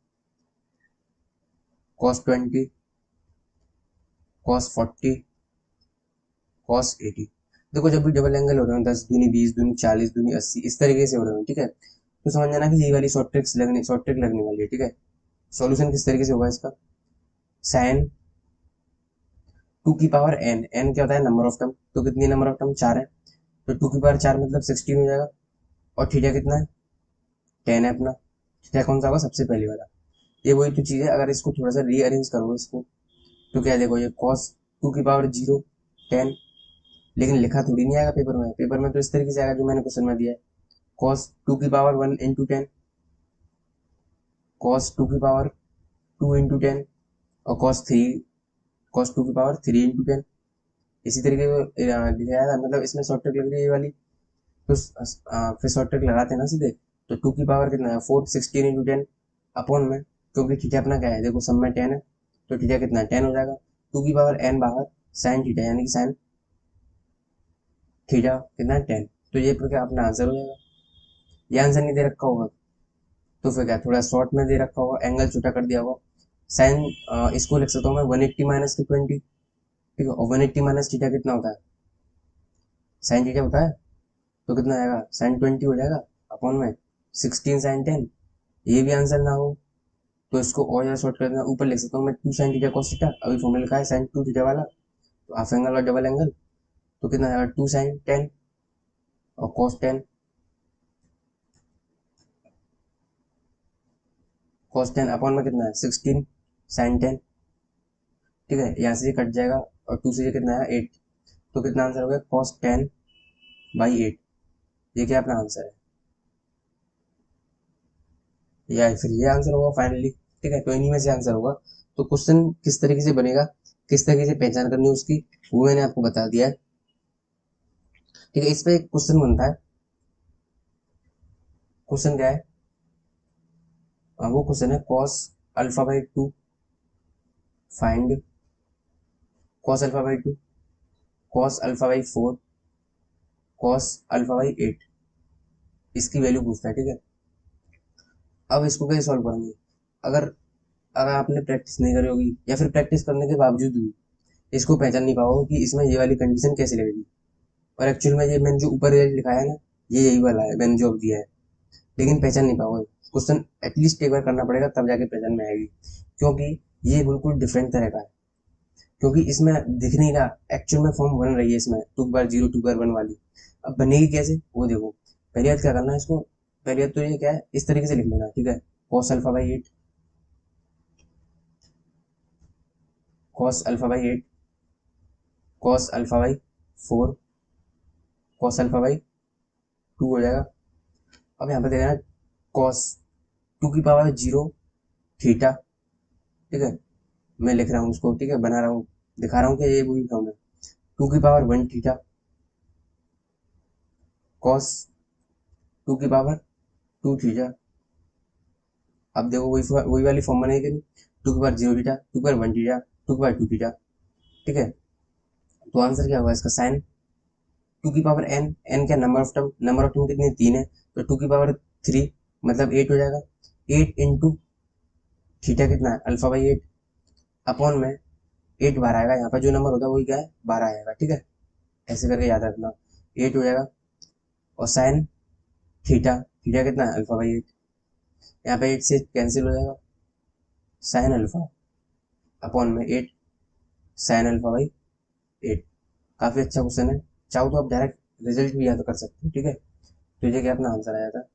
cos 20, cos 40, cos 80। देखो जब भी डबल एंगल हो रहे हो 10 दूनी 20 दूनी 40 दूनी 80 इस तरीके से हो रहे हो, ठीक है, तो समझ जाना कि ये वाली शॉर्ट ट्रिक लगने वाली है, ठीक है। सॉल्यूशन किस तरीके से होगा इसका, साइन 2 की पावर एन, एन क्या होता है, नंबर ऑफ टर्म, तो कितनी नंबर ऑफ टर्म, 4 है, तो 2 की पावर 4 मतलब 16 हो जाएगा। और थीटा कितना है, 10 है अपना। थीटा कौन सा होगा, सबसे पहले वाला। ये वही तो चीज़ है, अगर इसको थोड़ा सा रीअरेंज करोगे इसको, तो क्या देखो, ये कॉस 2 की पावर 0 10, लेकिन लिखा थोड़ी नहीं आएगा पेपर में, पेपर में तो इस तरीके से आएगा जो मैंने क्वेश्चन में दिया है, कॉस 2 की पावर 1 इंटू 10, कॉस 2 की पावर 2 इंटू 10, और कॉस 2 की पावर 3 इंटू 10। इसी तरीके से लिखा जाएगा, मतलब इसमें शॉर्ट ट्रिक लग रही है ये वाली, तो फिर शॉर्ट ट्रिक लगाते हैं ना सीधे। तो 2 की पावर कितना है, 4, 16 इंटू 10 अपॉन में, क्योंकि थीटा अपना क्या है, देखो सब में 10 है, तो थीटा कितना है, 10 हो जाएगा। 2 की पावर n बाहर, साइन थीटा यानी कि साइन थीटा कितना है, 10। तो ये क्या अपना आंसर हो जाएगा। ये आंसर नहीं दे रखा होगा तो फिर क्या, थोड़ा शॉर्ट में दे रखा होगा, एंगल छोटा कर दिया होगा। साइन इसको लिख सकता हूँ मैं 180 माइनस की 20, ठीक है, और 180 माइनस थीटा कितना होता है, साइन थीटा होता है, तो कितना आएगा, साइन 20 हो जाएगा अपॉन में 16 साइन 10। ये भी आंसर ना हो तो इसको और ज्यादा शॉर्ट कर देना, ऊपर लिख सकता हूँ मैं 2 साइन थीटा कॉस थीटा, अभी फॉर्मूला लिखा है साइन 2 थीटा वाला, तो हाफ एंगल और डबल एंगल, तो कितना आएगा 2 साइन 10 और कॉस 10 अपॉन में कितना है 16 साइन 10, ठीक है, यहाँ से ये कट जाएगा, और 2 से ये कितना है 8, तो कितना आंसर हो गया, cos 10/8। ये क्या अपना आंसर है, या फिर ये आंसर होगा फाइनली, ठीक है, तो इन्हीं में से आंसर होगा। तो क्वेश्चन किस तरीके से बनेगा, किस तरीके से पहचान करनी है उसकी, वो मैंने आपको बता दिया है, ठीक है। इस पे एक क्वेश्चन बनता है, क्वेश्चन क्या है, वो क्वेश्चन है cos α/2 find cos α/2, cos α/4, cos α/8, इसकी वैल्यू पूछता है, ठीक है। अब इसको कैसे सॉल्व करेंगे, अगर अगर आपने प्रैक्टिस नहीं करी होगी, या फिर प्रैक्टिस करने के बावजूद भी इसको पहचान नहीं पाओगे कि इसमें ये वाली कंडीशन कैसे लगेगी, और एक्चुअल में ये मैंने जो ऊपर रिजल्ट लिखा है ना, ये यही वाला है मैंने जो अब दिया है, लेकिन पहचान नहीं पाओगे। क्वेश्चन एटलीस्ट एक बार करना पड़ेगा तब जाके पहचान में आएगी, क्योंकि ये बिल्कुल डिफरेंट तरह का है, क्योंकि इसमें दिख नहीं रहा, एक्चुअल में फॉर्म बन रही है इसमें 2 बार 0 2 बार 1 वाली। अब बनेगी कैसे वो देखो, पहले याद क्या करना है इसको, पहले याद तो ये क्या है, इस तरीके से लिख लेना, ठीक है, cos α/8, cos α/8, cos α/4, cos α/2 हो जाएगा। अब यहाँ पे देखना cos 2 की पावर 0 थीटा, ठीक है, मैं लिख रहा हूँ उसको, ठीक है, बना रहा हूँ, दिखा रहा हूँ कि ये वही फॉर्म है, 2 की पावर 1 थीटा, कॉस 2 की पावर 2 थीटा। अब देखो वही वाली फॉर्म बनेगी कि नहीं, 2 की पावर 0 थीटा, 2 की पावर 1 थीटा, 2 की पावर 2 थीटा, ठीक है। तो आंसर क्या होगा इसका, साइन 2 की पावर एन क्या, नंबर ऑफ टर्म कितनी 3 है, तो 2 की पावर 3 मतलब 8 हो जाएगा। 8 इंटू थीटा कितना है, α/8 अपॉन में 8 बार आएगा, यहाँ पर जो नंबर होता है वही क्या है, 12 आएगा, ठीक है, ऐसे करके याद रखना, 8 हो जाएगा। और साइन थीटा, थीटा कितना है, α/8, यहाँ पे 8 से कैंसिल हो जाएगा, साइन अल्फा अपॉन में 8 साइन α/8। काफी अच्छा क्वेश्चन है, चाहो तो आप डायरेक्ट रिजल्ट भी याद कर सकते हो, ठीक है, तो ये क्या अपना आंसर आया था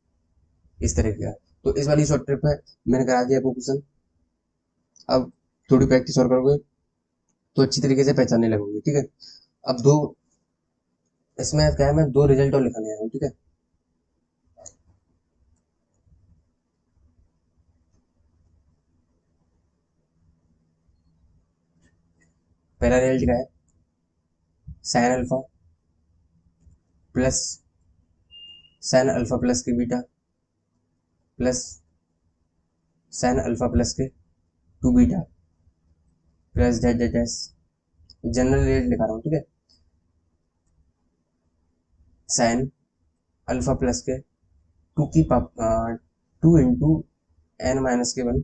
इस तरह का। तो इस वाली शॉर्ट ट्रिप में मैंने करा दिया आपको क्वेश्चन, अब थोड़ी प्रैक्टिस और करोगे तो अच्छी तरीके से पहचानने लगोगे, ठीक है। अब दो, इसमें क्या है, मैं 2 रिजल्ट और लिखाने आया हूँ, ठीक है। पहला रिजल्ट क्या है, sine alpha plus sine alpha plus के beta plus sine alpha plus के टू बीटा प्लस डेट डेट एस, जनरल रेट लिखा रहा हूँ, ठीक है। साइन अल्फा प्लस के टू की टू इंटू एन माइनस के वन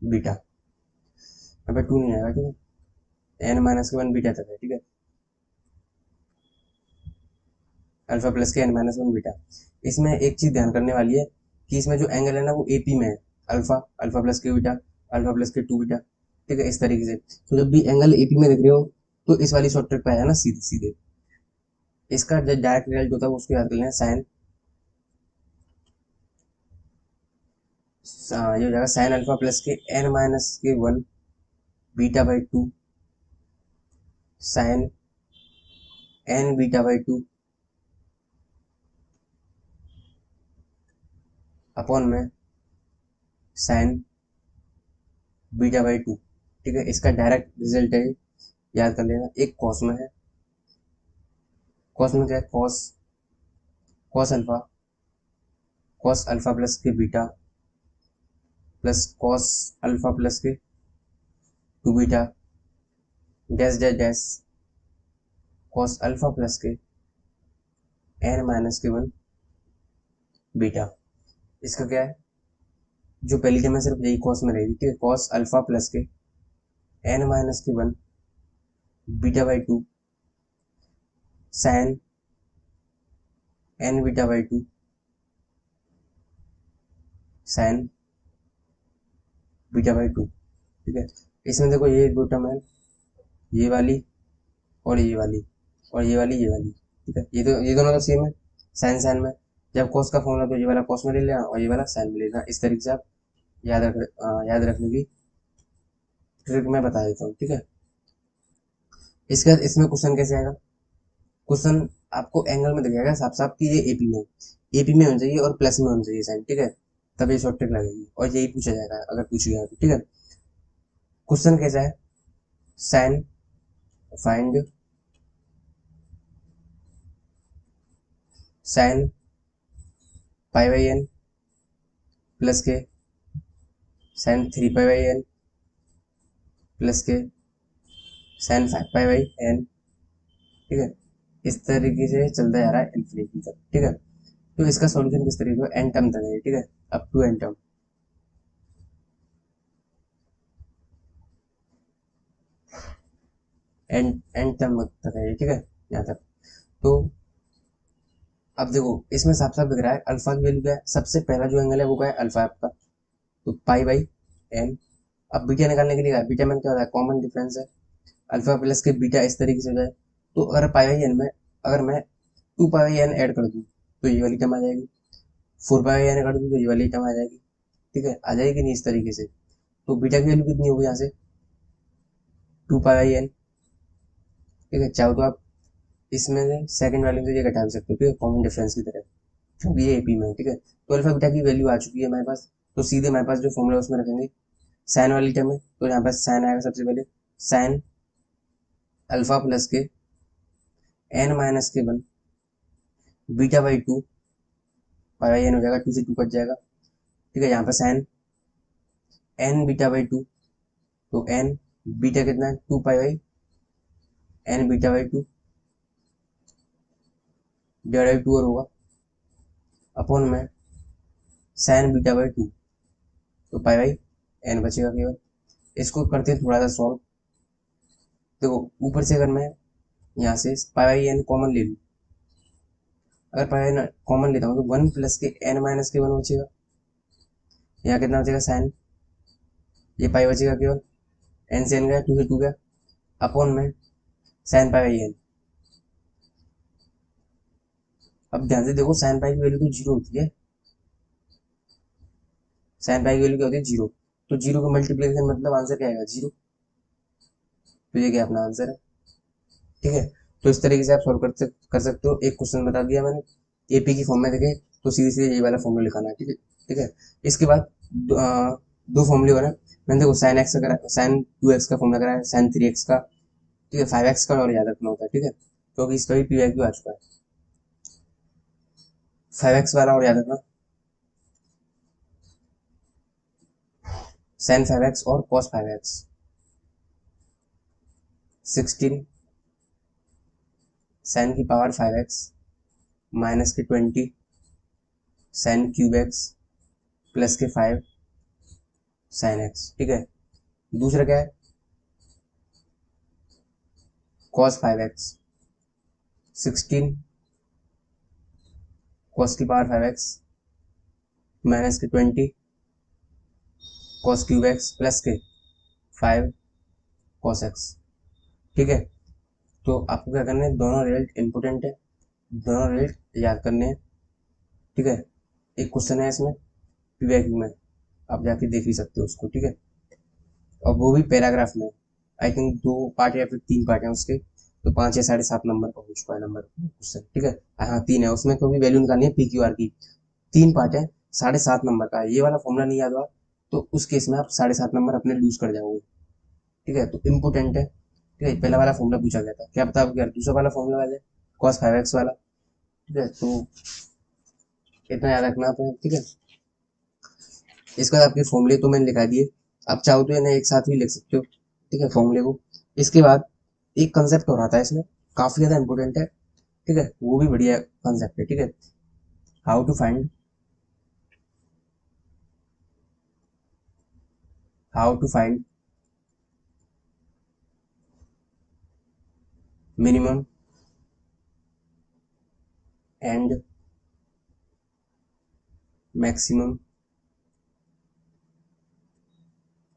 बीटा, यहाँ पे टू नहीं आएगा, ठीक है, एन माइनस के वन बीटा तक है, ठीक है, अल्फा प्लस के एन माइनस वन बीटा। इसमें एक चीज ध्यान करने वाली है कि इसमें जो एंगल है ना वो एपी में है, अल्फा अल्फा प्लस के बीटा अल्फा प्लस के टू बीटा, ठीक है, इस तरीके से। तो जब भी एंगल एपी में देख रहे हो तो इस वाली शॉर्ट ट्रिक पे आया ना सीधे सीधे। इसका जो डायरेक्ट रिजल्ट होता है उसको याद कर लेना, साइन ये हो जाएगा साइन अल्फा प्लस के एन माइनस के one beta by two sine n beta by two upon में साइन बीटा बाई टू, ठीक है। इसका डायरेक्ट रिजल्ट है, याद कर लेना। एक कॉस में है, कॉस में क्या है, कॉस कॉस अल्फा प्लस के beta plus cos alpha plus के two beta dash dash dash cos alpha plus के एन माइनस के वन बीटा। इसका क्या है, जो पहली टर्म है सिर्फ यही कॉस में रहेगी, ठीक है, कॉस अल्फा प्लस के एन माइनस के one beta by two sine n beta by two sine beta by two, ठीक है। इसमें देखो ये दो टर्म है, ये वाली और ये वाली और ये वाली, ठीक है, ये दोनों तो सेम है साइन साइन में। जब कॉस का फॉर्मूला तो ये वाला कॉस में ले लेना और ये वाला साइन में ले लेना। इस तरीके से आप याद रखने की ट्रिक मैं बता देता हूँ, ठीक है। इसके बाद इसमें क्वेश्चन कैसे आएगा, क्वेश्चन आपको एंगल में दिखाएगा साफ साफ कि ये एपी में होना चाहिए और प्लस में होना चाहिए साइन, ठीक है, तब ये शॉर्ट ट्रिक लगेगी और यही पूछा जाएगा अगर पूछ गया तो, ठीक है। क्वेश्चन कैसा है, sine find sine pi by n plus के sine three pi by n plus के sine five pi by n, ठीक है। इस तरीके से चलता जा रहा है इन्फिनिटी तक, ठीक है। तो इसका सॉल्यूशन किस तरीके से, एन टर्म तक है, ठीक है, up to n term, n term तक है, ठीक है, यहाँ तक। तो अब देखो इसमें साफ साफ दिख रहा है अल्फा की वैल्यू क्या है, सबसे पहला जो एंगल है वो क्या है, अल्फा है आपका, तो पाई बाई एन। अब बीटा निकालने के लिए बीटा में क्या होता है, कॉमन डिफरेंस है, अल्फा प्लस के बीटा इस तरीके से हो जाए। तो अगर पाई बाई एन में अगर मैं two pi by n add कर दूँ तो ये वाली टर्म आ जाएगी, फोर पाई बाई एन कर दूँ तो ये वाली टर्म आ जाएगी, ठीक है, आ जाएगी नहीं इस तरीके से। तो बीटा की वैल्यू कितनी होगी यहाँ से, टू पाई बाई एन, ठीक है। चाहो तो आप इसमें से सेकंड वैल्यू से ये घटा भी सकते हो, ठीक है, कॉमन डिफरेंस की तरह, क्योंकि ये एपी में है, ठीक है। तो अल्फा बीटा की वैल्यू आ चुकी है हमारे पास, तो सीधे हमारे पास जो फॉर्मूला उसमें रखेंगे साइन वाली टर्म है, तो यहाँ पर साइन आएगा सबसे पहले, साइन अल्फा प्लस के एन माइनस के one beta by two pi by n हो जाएगा, टू से टू कट जाएगा, ठीक है। यहाँ पर sine n beta by two, तो एन बीटा कितना है, two pi by n beta by two divide by two और होगा अपॉन में साइन बीटा बाई टू, तो पाई बाई एन बचेगा केवल। इसको करते हैं थोड़ा सा सॉल्व। देखो ऊपर से अगर मैं यहाँ से पाई बाई एन कॉमन ले लूँ, अगर पाई बाई कॉमन लेता हूँ तो वन प्लस के एन माइनस के वन बचेगा, यहाँ कितना बचेगा साइन, ये पाई बचेगा केवल, एन से एन गया, टू से टू गया, अपॉन में साइन पाई बाई एन। अब ध्यान से देखो साइन पाई की वैल्यू तो जीरो होती है, साइन पाई की वैल्यू क्या होती है, जीरो। तो जीरो का मल्टीप्लीकेशन मतलब आंसर क्या आएगा, जीरो। तो ये क्या अपना आंसर है, ठीक है। तो इस तरीके से आप सॉल्व कर सकते हो। एक क्वेश्चन बता दिया मैंने, एपी की फॉर्म में देखे तो सीधे सीधे ये वाला फॉर्मूला लिखाना है, ठीक है, ठीक है। इसके बाद दो फॉर्मूले बना, मैंने देखो साइन टू एक्स का फॉर्मूला करा है, साइन थ्री एक्स का, ठीक है, फाइव एक्स का और याद रखना होता है, ठीक है। क्योंकि इसका भी PYQ आ चुका है। 5x वाला और याद रखना, sin 5x और cos 5x। 16 sin की पावर 5x माइनस के 20 sin क्यूब x प्लस के 5 sin x। ठीक है, दूसरा क्या है, cos 5x। 16 cos की पावर 5x माइनस के 20 cos क्यूब x प्लस के 5 cos x। ठीक है, तो आपको क्या करना है, दोनों रिजल्ट इंपोर्टेंट है, दोनों रिजल्ट याद करने हैं। ठीक है, एक क्वेश्चन है इसमें PYQ में, आप जाके देख ही सकते हो उसको। ठीक है, और वो भी पैराग्राफ में, आई थिंक 2 पार्ट या फिर 3 पार्ट है उसके, तो 5 या 7.5 नंबर का हो चुका है नंबर क्वेश्चन। ठीक है, हाँ 3 है उसमें, क्योंकि वैल्यू निकालनी है PQR की। 3 पार्ट है, 7.5 नंबर का। ये वाला फॉर्मूला नहीं याद हुआ तो उस केस में आप 7.5 नंबर अपने लूज कर जाओगे। ठीक है, तो इम्पोर्टेंट है। ठीक है, पहला वाला फॉर्मूला पूछा गया था, क्या पता आपको दूसरा वाला फॉर्मूला आ जाए, cos 5x वाला। ठीक है, तो इतना याद रखना आप। ठीक है, इसके बाद आपके फॉर्मूले तो मैंने लिखा दिए, आप चाहो तो इन्हें एक साथ भी लिख सकते हो। ठीक है, फॉर्मूले को। इसके बाद एक कंसेप्ट और आता है इसमें, काफी ज्यादा इंपॉर्टेंट है। ठीक है, वो भी बढ़िया कंसेप्ट है। ठीक है, how to find minimum and maximum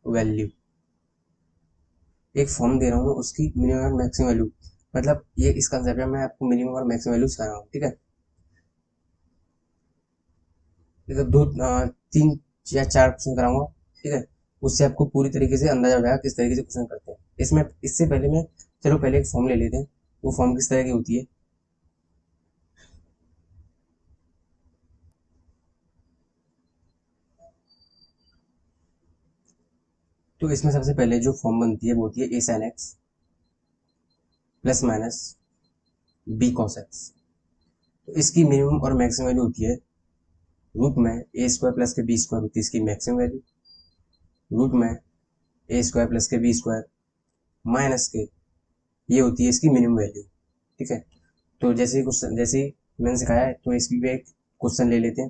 value. एक फॉर्म दे रहा हूँ उसकी मिनिमम और मैक्सिमम वैल्यू, मतलब ये इस कंसेप्ट में मैं आपको मिनिमम और मैक्सिमम वैल्यू सिखा रहा हूँ। ठीक है, मतलब 3 या 4 क्वेश्चन कराऊंगा। ठीक है, उससे आपको पूरी तरीके से अंदाजा हो जाएगा किस तरीके से क्वेश्चन करते हैं इसमें। इससे पहले मैं, चलो पहले एक फॉर्म ले लेते हैं, वो फॉर्म किस तरह की होती है। तो इसमें सबसे पहले जो फॉर्म बनती है वो होती है a sin x plus minus b cos x। तो इसकी मिनिमम और मैक्सिमम वैल्यू होती है रूट में ए स्क्वायर प्लस के बी स्क्वायर होती है इसकी मैक्सिमम वैल्यू, रूट में ए स्क्वायर प्लस के बी स्क्वायर माइनस के, ये होती है इसकी मिनिमम वैल्यू। ठीक है, तो जैसे ही क्वेश्चन, जैसे ही मैंने सिखाया है, तो इसकी भी एक क्वेश्चन ले लेते हैं।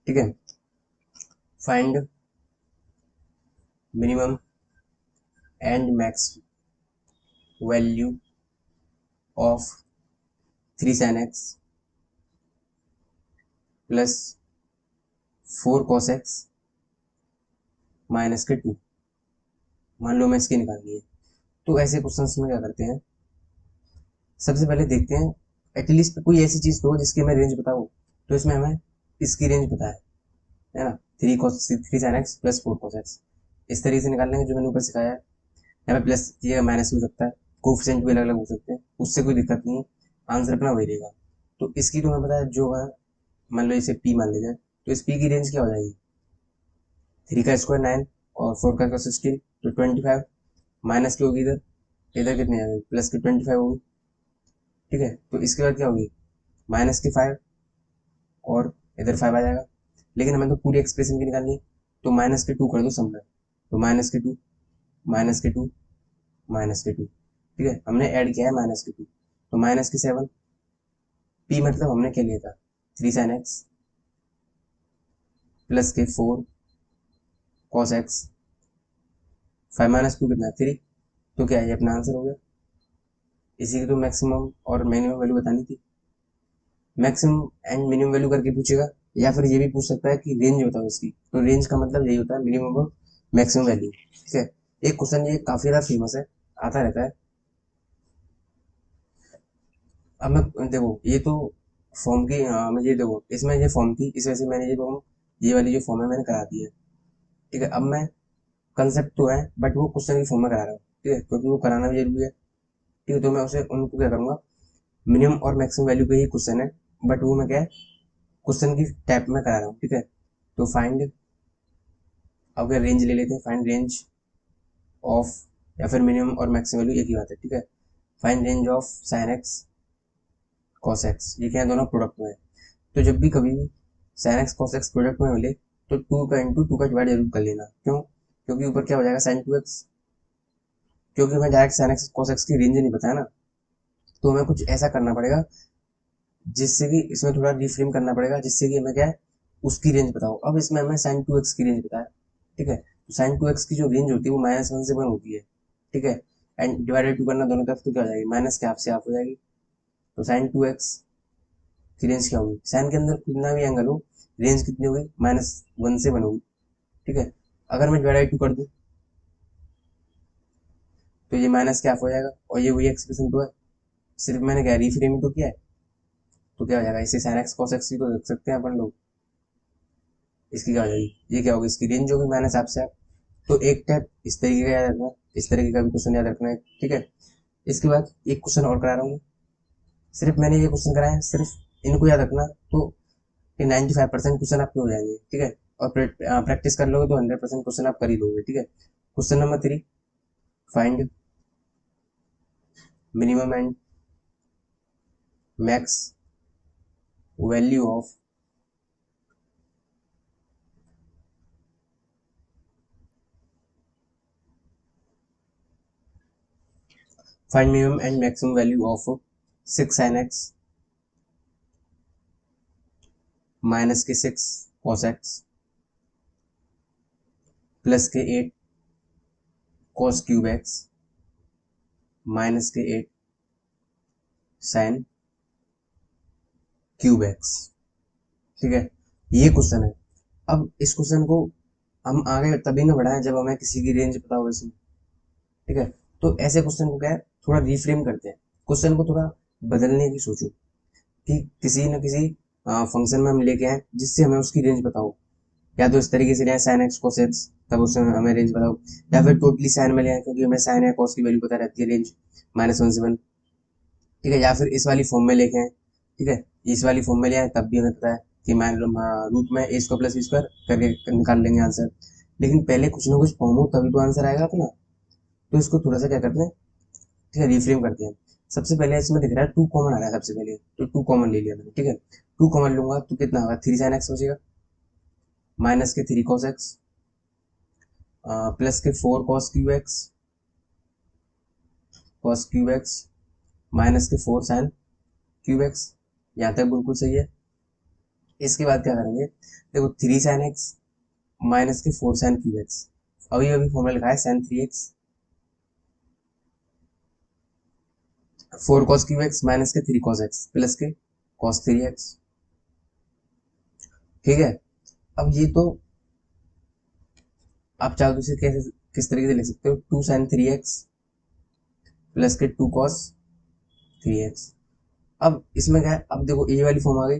ठीक है, find minimum and max value of 3 sin x plus 4 cos x minus के 2। मान लो मैं इसकी निकालनी है, तो ऐसे क्वेश्चन में क्या करते हैं, सबसे पहले देखते हैं एटलीस्ट कोई ऐसी चीज दो जिसकी हमें रेंज बताओ। तो इसमें हमें इसकी रेंज पता है ना, 3 sin x plus 4 cos x। इस तरीके से निकाल लेंगे जो मैंने ऊपर सिखाया है। यहाँ पे प्लस ये माइनस भी हो सकता है, कोफिशिएंट भी अलग अलग हो सकते हैं, उससे कोई दिक्कत नहीं है, आंसर अपना वही रहेगा। तो इसकी तो हमें पता है जो है, मान लो इसे p मान लेते हैं, तो इस p की रेंज क्या हो जाएगी, 3 का स्क्वायर 9 और 4 का 16, तो 25 माइनस की होगी इधर, इधर कितनी आ गई, प्लस की 25 होगी। ठीक है, तो इसके बाद क्या होगी, माइनस की 5 और इधर 5 आ जाएगा। लेकिन हमें तो पूरी एक्सप्रेशन की निकालनी है, तो माइनस के 2 कर दो सब में, तो माइनस के 2 माइनस के 2 माइनस के 2। ठीक है, हमने ऐड किया है माइनस के 2, तो माइनस के 7, p मतलब हमने क्या लिया था 3 sin x प्लस के 4 cos x, 5 माइनस 2 कितना 3, तो क्या है ये अपना आंसर हो गया। इसी की तो मैक्सिमम और मिनिमम वैल्यू बतानी थी, मैक्सिमम एंड मिनिमम वैल्यू करके पूछेगा, या फिर ये भी पूछ सकता है कि रेंज बताओ इसकी, तो रेंज का मतलब यही होता है मिनिमम और मैक्सिमम वैल्यू। ठीक है, एक क्वेश्चन ये काफी ज्यादा फेमस है, आता रहता है। अब मैं देखो ये तो फॉर्म की, मैं ये देखो इसमें ये फॉर्म थी, इस वजह से मैंने ये फॉर्म, ये वाली जो फॉर्म है मैंने करा दी है। ठीक है, अब मैं कंसेप्ट तो है बट वो क्वेश्चन की फॉर्म में करा रहा हूँ। ठीक है, क्योंकि वो कराना भी जरूरी है। ठीक है, तो मैं उसे उनको क्या करूँगा, मिनिमम और मैक्सिमम वैल्यू के ही क्वेश्चन है, बट वो मैं क्या है क्वेश्चन की टाइप में करा रहा हूँ। ठीक है, तो फाइंड, अब रेंज ले लेते हैं, फाइंड रेंज ऑफ, या फिर मिनिमम और मैक्सिमम वैल्यू एक ही बात है। ठीक है, find range of sine x cos x, ये क्या है, दोनों प्रोडक्ट में है। तो जब भी कभी भी sine x cos x product में मिले तो टू का इंटू टू का डिवाइड जरूर कर लेना। क्यों? क्योंकि ऊपर क्या हो जाएगा साइन टू एक्स, क्योंकि हमें direct sine x cos x की रेंज नहीं पता है ना, तो हमें कुछ ऐसा करना पड़ेगा जिससे कि इसमें थोड़ा रिफ्रेम करना पड़ेगा, जिससे कि हमें क्या है उसकी रेंज बताओ। अब इसमें हमें साइन टू एक्स की रेंज पता है, ठीक है, तो साइन टू एक्स की जो रेंज होती है वो -1 से 1 होती है, ठीक है, एंड डिवाइडेड टू करना दोनों तरफ तो क्या हो जाएगी, माइनस के हाफ से हाफ हो जाएगी। तो साइन टू एक्स की रेंज क्या होगी, साइन के अंदर कितना भी एंगल हो रेंज कितनी होगी, -1 से 1 होगी, ठीक है। अगर मैं डिवाइड टू कर दूं तो ये माइनस क्या हो जाएगा, और ये वही एक्सप्रेशन तो है, सिर्फ मैंने क्या रिफ्रेमिंग तो किया है। तो क्या हो जाएगा, इसे साइन एक्स कॉस एक्स की तो रख सकते हैं अपन लोग, इसकी क्या हो जाएगी, ये क्या होगी, इसकी रेंज होगी माइनस हाफ से हाफ। तो एक टाइप इस तरीके का याद रखना, इस तरीके का भी क्वेश्चन याद रखना है, ठीक है। इसके बाद एक क्वेश्चन और करा रहा हूँ, सिर्फ मैंने ये क्वेश्चन कराया है, सिर्फ इनको याद रखना, तो ये 95% क्वेश्चन आपके हो जाएंगे, ठीक है। और प्रैक्टिस कर लोगे तो 100% क्वेश्चन आप कर ही लोगे, ठीक है। Question number 3, find minimum and max value of find minimum and maximum value of 6 sin x minus के 6 cos x प्लस के 8 cos क्यूब x माइनस के 8 sin क्यूब x, ठीक है। ये क्वेश्चन है। अब इस क्वेश्चन को हम आगे तभी ना बढ़ाएं जब हमें किसी की रेंज पता हो इसमें, ठीक है। तो ऐसे क्वेश्चन को क्या है थोड़ा रिफ्रेम करते हैं, क्वेश्चन को थोड़ा बदलने की सोचो कि किसी न किसी फंक्शन में हम लेके आए जिससे हमें उसकी रेंज पता हो। या तो इस तरीके से ले आए साइन एक्स कोस एक्स, तब उसमें हमें रेंज पता हो, या फिर टोटली साइन में ले आए क्योंकि हमें साइन या कॉस की वैल्यू पता रहती है, रेंज -1 से 1, ठीक है। या फिर इस वाली फॉर्म में लेके आए, ठीक है, इस वाली फॉर्म में ले आए तब भी हमें पता है कि मान लो रूट में ए स्क्वायर प्लस बी स्क्वायर करके निकाल लेंगे आंसर। लेकिन पहले कुछ ना कुछ फॉर्म हो तभी तो आंसर आएगा अपना। तो इसको थोड़ा सा क्या करते हैं, ठीक है, रिफ्रेम करते हैं। सबसे पहले इसमें दिख रहा है 2 कॉमन आ रहा है सबसे पहले, तो 2 कॉमन ले लिया मैंने, ठीक है। 2 कॉमन लूंगा तो कितना होगा, 3 sin x बचेगा, माइनस के 3 cos x प्लस के 4 cos क्यूब एक्स माइनस के 4 sin क्यूब एक्स। यहाँ तक बिल्कुल सही है। इसके बाद क्या करेंगे, देखो 3 sin x माइनस के 4 sin क्यूब एक्स, अभी अभी फॉर्मूला लिखा है sin 3x, 4 cos cube x minus के 3 cos x प्लस के cos 3x, ठीक है। अब ये तो आप चाहो तो इसे कैसे किस तरीके से लिख सकते हो, 2 sin 3x प्लस के 2 cos 3x। अब इसमें क्या है, अब देखो ये वाली फॉर्म आ गई,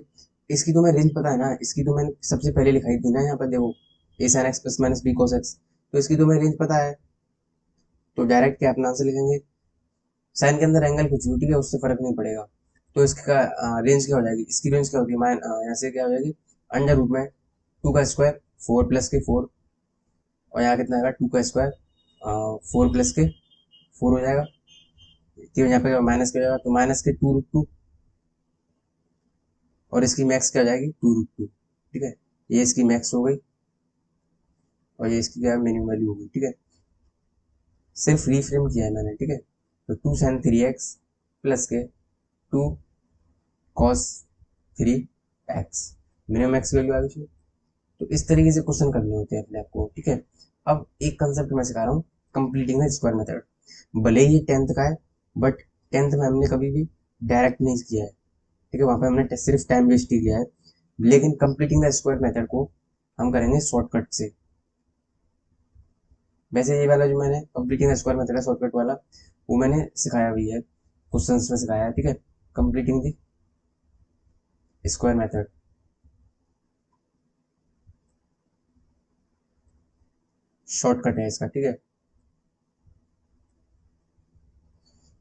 इसकी तो मैं रेंज पता है ना, इसकी तो मैंने सबसे पहले लिखाई थी ना, यहाँ पर देखो a sine x plus minus b cos x, तो इसकी तो मैं रेंज पता है। तो डायरेक्ट क्या अपना आंसर लिखेंगे, साइन के अंदर एंगल कुछ भी, ठीक है, उससे फर्क नहीं पड़ेगा। तो इसका रेंज क्या हो जाएगी, इसकी रेंज क्या होगी, यहाँ से क्या हो जाएगी, अंडर रूट में 2 का स्क्वायर 4 प्लस के 4, और यहाँ कितना आएगा 2 का स्क्वायर 4 प्लस के 4 हो जाएगा, क्यों यहाँ पे माइनस क्या हो जाएगा, तो माइनस के 2√2, और इसकी मैक्स क्या हो जाएगी 2√2, ठीक है। ये इसकी मैक्स हो गई और ये इसकी क्या मिनिमम वैल्यू हो गई, ठीक है। सिर्फ रीफ्रेम किया है मैंने, ठीक है। तो 2 sin 3x प्लस के 2 cos 3x, minimum x value आ गई। तो इस तरीके से क्वेश्चन करने होते हैं अपने आपको, ठीक है। अब एक कंसेप्ट मैं सिखा रहा हूँ, कंप्लीटिंग द स्क्वायर मेथड। भले ही ये 10th का है, बट 10th में हमने कभी भी डायरेक्ट नहीं किया है, ठीक है, वहां पे हमने सिर्फ टाइम वेस्ट ही किया है। लेकिन कंप्लीटिंग द स्क्वायर मेथड को हम करेंगे शॉर्टकट से। वैसे ये वाला जो मैंने कंप्लीटिंग द स्क्वायर मेथड है शॉर्टकट वाला, वो मैंने सिखाया भी है, क्वेश्चंस में सिखाया है, ठीक है। Completing the square method shortcut है इसका, ठीक है,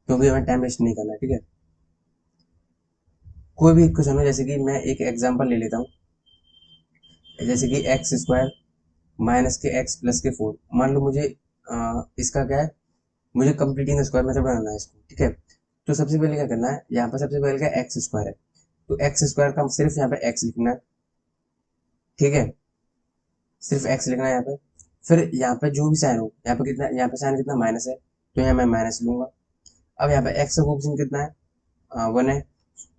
क्योंकि हमें टाइम वेस्ट नहीं करना है, ठीक है। कोई भी क्वेश्चन हो, जैसे कि मैं एक एग्जांपल ले लेता हूँ, जैसे कि एक्स स्क्वायर माइनस के एक्स प्लस के 4, मान लो मुझे इसका क्या है, मुझे कंप्लीटिंग द स्क्वायर मेथड बनाना है इसको, ठीक है। तो सबसे पहले क्या करना है, यहाँ पर सबसे पहले क्या एक्स स्क्वायर है, तो एक्स स्क्वायर का सिर्फ यहाँ पे एक्स लिखना है, ठीक है, सिर्फ एक्स लिखना है यहाँ पे। फिर यहाँ पे जो भी साइन हो, यहाँ पे कितना, यहाँ पे साइन कितना माइनस है, तो यहाँ मैं माइनस लूंगा। अब यहाँ पे एक्स का कोफिशिएंट कितना है, 1 है,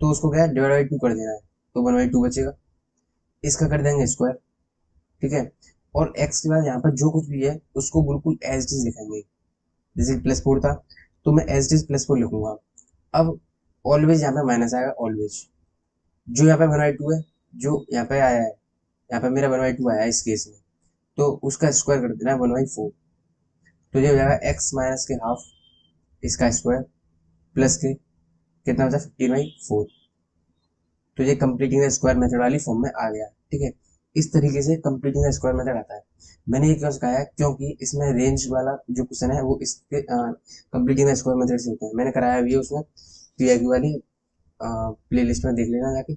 तो उसको क्या है डिवाइड बाई 2 कर देना है, तो 1/2 बचेगा, इसका कर देंगे स्क्वायर, ठीक है। और एक्स के बाद यहाँ पर जो कुछ भी है उसको बिल्कुल एज इट इज लिखेंगे, जैसे +4 था तो मैं एज इट इज +4 लिखूंगा। अब ऑलवेज यहाँ पे माइनस आएगा, ऑलवेज जो यहाँ पे 1/2 है, जो यहाँ पे आया है, यहाँ पे मेरा 1/2 आया है इस केस में, तो उसका स्क्वायर कर देना है 1/4, तो ये हो जाएगा एक्स माइनस के हाफ, इसका स्क्वायर प्लस के कितना बचा 15/4, तो ये कंप्लीटिंग द स्क्वायर मेथड वाली फॉर्म में आ गया, ठीक है। इस तरीके से कंप्लीटिंग द स्क्वायर मेथड आता है। मैंने ये क्यों सिखाया, क्योंकि इसमें रेंज वाला जो क्वेश्चन है वो इसके कंप्लीटिंग द स्क्वायर मेथड से होता है, मैंने कराया भी है उसमें, पीआईक्यू वाली प्ले लिस्ट में देख लेना जाके।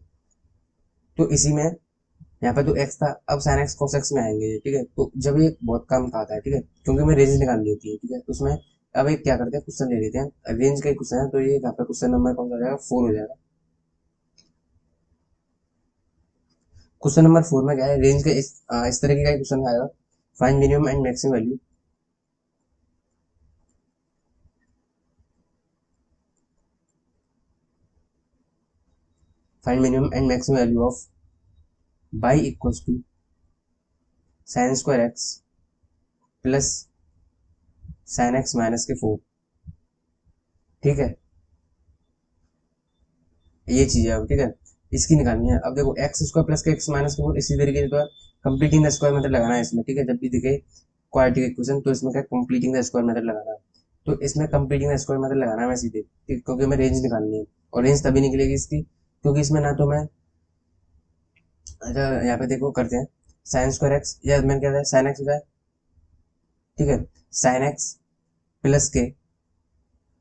तो इसी में यहाँ पे जो एक्स था, अब साइन एक्स कॉस एक्स में आएंगे, ठीक है, तो जब ये बहुत कम का आता है, ठीक है, क्योंकि हमें रेंज निकालनी होती है, ठीक है, तो उसमें अब एक क्या करते हैं, क्वेश्चन ले लेते हैं, रेंज का क्वेश्चन है, तो ये यहाँ पे क्वेश्चन नंबर कौन सा हो जाएगा, 4 हो जाएगा। क्वेश्चन नंबर 4 में क्या है, रेंज का इस तरीके का क्वेश्चन आएगा, find minimum and maximum value, find minimum and maximum value of by equals to sine square x plus sine x minus के 4, ठीक है, ये चीज है अब, ठीक है, इसकी निकालनी है। अब देखो एक्स स्क्वायर प्लस के एक्स माइनस के 4 इसी तरीके से तो है, कंप्लीटिंग द स्क्वायर मेथड लगाना है इसमें, ठीक है, जब भी दिखे क्वाड्रेटिक इक्वेशन तो इसमें क्या कंप्लीटिंग द स्क्वायर मेथड लगाना है, तो इसमें कंप्लीटिंग द स्क्वायर मेथड लगाना है मैं सीधे, ठीक, क्योंकि हमें रेंज निकालनी है, और रेंज तभी निकलेगी इसकी क्योंकि इसमें ना तो मैं, अच्छा यहाँ पे देखो करते हैं, साइन स्क्वायर एक्स या मैंने क्या था साइन एक्स होता है, ठीक है, साइन एक्स प्लस के,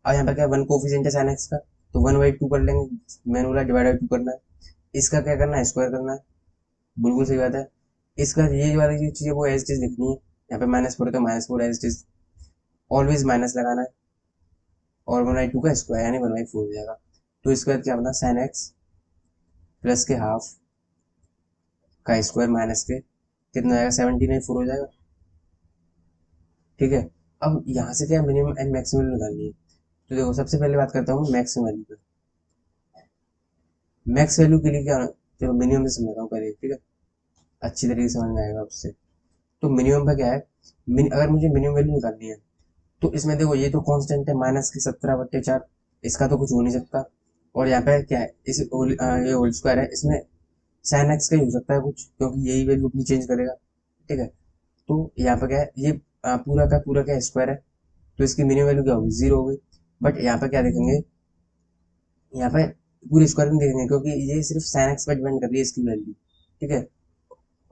अब यहाँ पे क्या 1 कोफिशिएंट है साइन एक्स का, तो 1/2 कर लेंगे, मैंने बोला डिवाइड बाई 2 करना है, इसका क्या करना है स्क्वायर करना है, बिल्कुल सही बात है। इसका ये वाली जो चीज़ है वो एज इट इज लिखनी है, यहाँ पे -4 है तो -4 as it is, always minus लगाना है, और 1/2 का स्क्वायर यानी 1/4 हो जाएगा, तो इसका क्या बना साइन एक्स प्लस के हाफ का स्क्वायर माइनस के कितना आएगा 17/4 हो जाएगा, ठीक है। अब यहाँ से क्या मिनिमम एंड मैक्सिमम निकालनी है, तो देखो सबसे पहले बात करता हूँ मैक्सिमम वैल्यू पे, मैक्स वैल्यू के लिए क्या होना, चलो मिनिमम से समझता हूँ पहले, ठीक है, अच्छी तरीके से समझ में आएगा उससे। तो मिनिमम का क्या है, अगर मुझे मिनिमम वैल्यू निकालनी है तो इसमें देखो ये तो कांस्टेंट है -17/4, इसका तो कुछ हो नहीं सकता, और यहाँ पे क्या है ये होल स्क्वायर है, इसमें साइन एक्स का ही हो सकता है कुछ, क्योंकि यही वैल्यू अपनी चेंज करेगा, ठीक है। तो यहाँ पे क्या है, ये पूरा का पूरा क्या स्क्वायर है, तो इसकी मिनिमम वैल्यू क्या होगी 0 होगी, बट यहाँ पे क्या देखेंगे, यहाँ पे पूरे स्क्वायर में देखेंगे क्योंकि ये सिर्फ साइन एक्स पर डिपेंड कर रही है इसकी वैल्यू, ठीक है।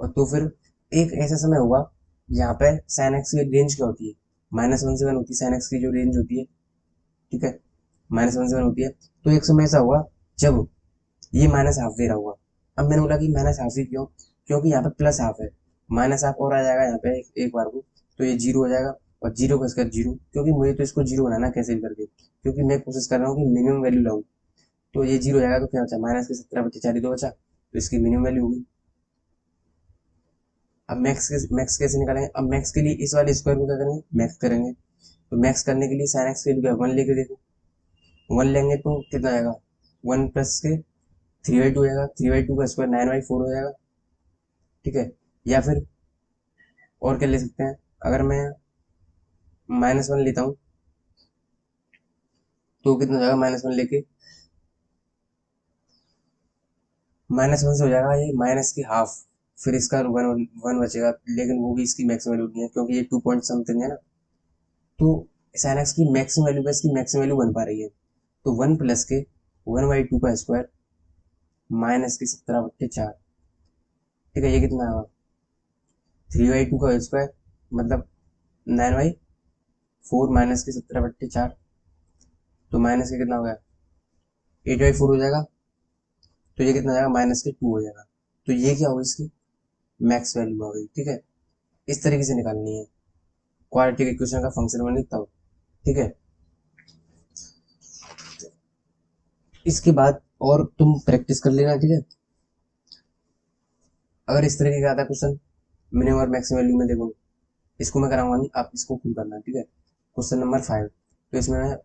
और तो फिर एक ऐसा समय होगा यहाँ पे साइन एक्स की रेंज क्या होती है, -1 से 1 होती है साइन एक्स की जो रेंज होती है, ठीक है, -1 से 1 होती है, तो एक समय ऐसा होगा जब ये माइनस हाफ दे रहा होगा। अब मैंने बोला कि माइनस हाफ ही क्यों, क्योंकि यहाँ पे प्लस हाफ है, माइनस हाफ और आ जाएगा यहाँ पे एक बार को, तो ये 0 हो जाएगा, और 0 कसकर 0, क्योंकि मुझे तो इसको 0 बनाना है कैसे भी करके, क्योंकि मैं कोशिश कर रहा हूँ कि मिनिमम वैल्यू लाऊं, तो ये 0 हो जाएगा, तो क्या बचा माइनस के 17/4 ही तो बचा, तो इसकी मिनिमम वैल्यू होगी। अब मैक्स कैसे निकालेंगे, अब मैक्स के लिए इस वाले स्क्वायर को क्या करेंगे मैक्स करेंगे, तो मैक्स करने के लिए साइन एक्स की वैल्यू 1 लेके देखो, 1 लेंगे तो कितना आएगा 1 प्लस के 3/2 हो जाएगा, 3/2 का स्क्वायर 9/4 हो जाएगा, ठीक है। या फिर और क्या ले सकते हैं, अगर मैं -1 लेता हूँ तो कितना हो जाएगा -1 लेके, -1 से हो जाएगा ये माइनस की हाफ, फिर इसका 1 बचेगा, लेकिन वो भी इसकी मैक्सिमम वैल्यू नहीं है क्योंकि ये 2 पॉइंट समथिंग है ना, तो साइन एक्स की मैक्सिमम वैल्यू पे इसकी मैक्सिमम वैल्यू बन पा रही है, तो 1 प्लस के 1/2 का स्क्वायर माइनस के 17/4, ठीक है, ये कितना आएगा 3/2 का स्क्वायर मतलब 9/4 माइनस के 17/4, तो माइनस के कितना हो गया 8/4 हो जाएगा, तो ये कितना हो जाएगा -2 हो जाएगा, तो ये क्या होगी इसकी मैक्स वैल्यू आ गई, ठीक है। इस तरीके से निकालनी है, क्वाड्रेटिक इक्वेशन का फंक्शन बन लिखता हूँ, ठीक है। इसके बाद और तुम प्रैक्टिस कर लेना, ठीक है। अगर इस तरीके का आता है क्वेश्चन मिनिमम और मैक्सिमम वैल्यू में, देखो इसको मैं कराऊंगा नहीं, आप इसको खुद करना, ठीक है। क्वेश्चन नंबर 5, तो इसमें मैं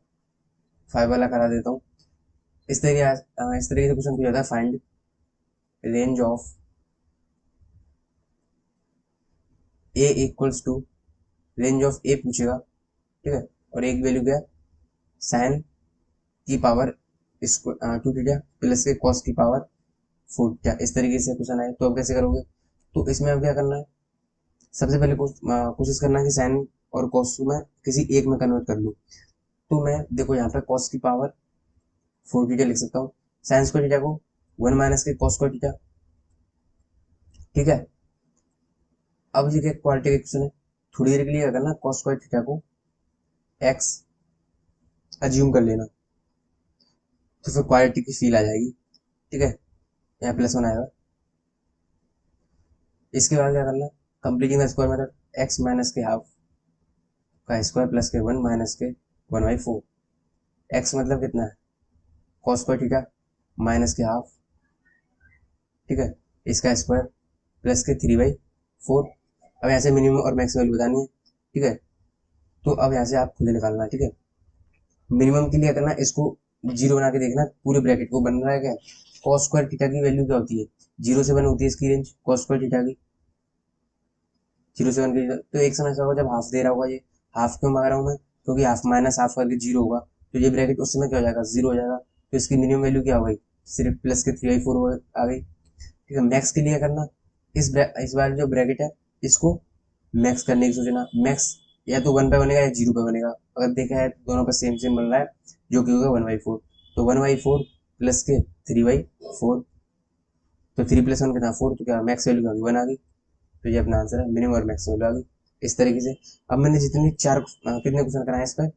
5 वाला करा देता हूँ। इस तरीके से क्वेश्चन पूछा था, find range of a equals to, range of a पूछेगा, ठीक है। और एक वैल्यू क्या है, साइन की पावर इसको 2 थीटा प्लस के कॉस की पावर 4 थीटा, इस तरीके से क्वेश्चन आए तो अब कैसे करोगे। तो इसमें अब क्या करना है, सबसे पहले कोशिश करना है कि साइन और कॉस को मैं किसी एक में कन्वर्ट कर लूँ। तो मैं देखो यहाँ पे कॉस की पावर 4 थीटा लिख सकता हूँ, साइन स्क्वायर थीटा को 1 माइनस के कॉस स्क्वायर थीटा, ठीक है। अब ये क्या क्वालिटी का क्वेश्चन है, थोड़ी देर के लिए अगर ना कॉस स्क्वायर थीटा को एक्स अज्यूम कर लेना, तो फिर क्वालिटी की फील आ जाएगी, ठीक है। यहाँ +1 आएगा। इसके बाद क्या करना, completing the square method, x minus के हाफ का स्क्वायर प्लस के 1 माइनस के 1/4। एक्स मतलब कितना है, कॉस स्क्वायर थीटा माइनस के हाफ, ठीक है, इसका स्क्वायर प्लस के 3/4। अब यहाँ से मिनिमम और मैक्सिमम वैल्यू बतानी है, ठीक है। तो अब यहाँ से आप खुद निकालना, ठीक है। मिनिमम के लिए करना, इसको जीरो बना के देखना पूरे ब्रैकेट को, बन रहा है क्या, कॉस स्क्वायर थीटा की वैल्यू क्या होती है, 0 से 1 होती है इसकी रेंज कॉस स्क्वायर थीटा की, 0 से 1 की। तो एक समय ऐसा होगा जब हाफ दे रहा होगा, ये हाफ क्यों मांग रहा हूँ मैं, क्योंकि हाफ माइनस हाफ करके 0 होगा, तो ये ब्रैकेट उस समय क्या हो जाएगा, 0 हो जाएगा। तो इसकी मिनिमम वैल्यू क्या हो गई, सिर्फ प्लस के 3/4 आ गई, ठीक है। मैक्स के लिए करना, इस बार जो ब्रैकेट है इसको मैक्स करने की सोचना, मैक्स या तो 1 पे बनेगा या 0 पे बनेगा। अगर देखा है दोनों पर सेम सेम बन रहा है, जो कि होगा 1/4, तो 1/4 प्लस के 3/4, तो 3 + 1 कितना 4, तो क्या मैक्स वैल्यू क्या होगी 1 आ गई। तो ये अपना आंसर है, मिनिमम और मैक्स वैल्यू आ गई। इस तरीके से अब मैंने जितने कितने क्वेश्चन कराए इस पर,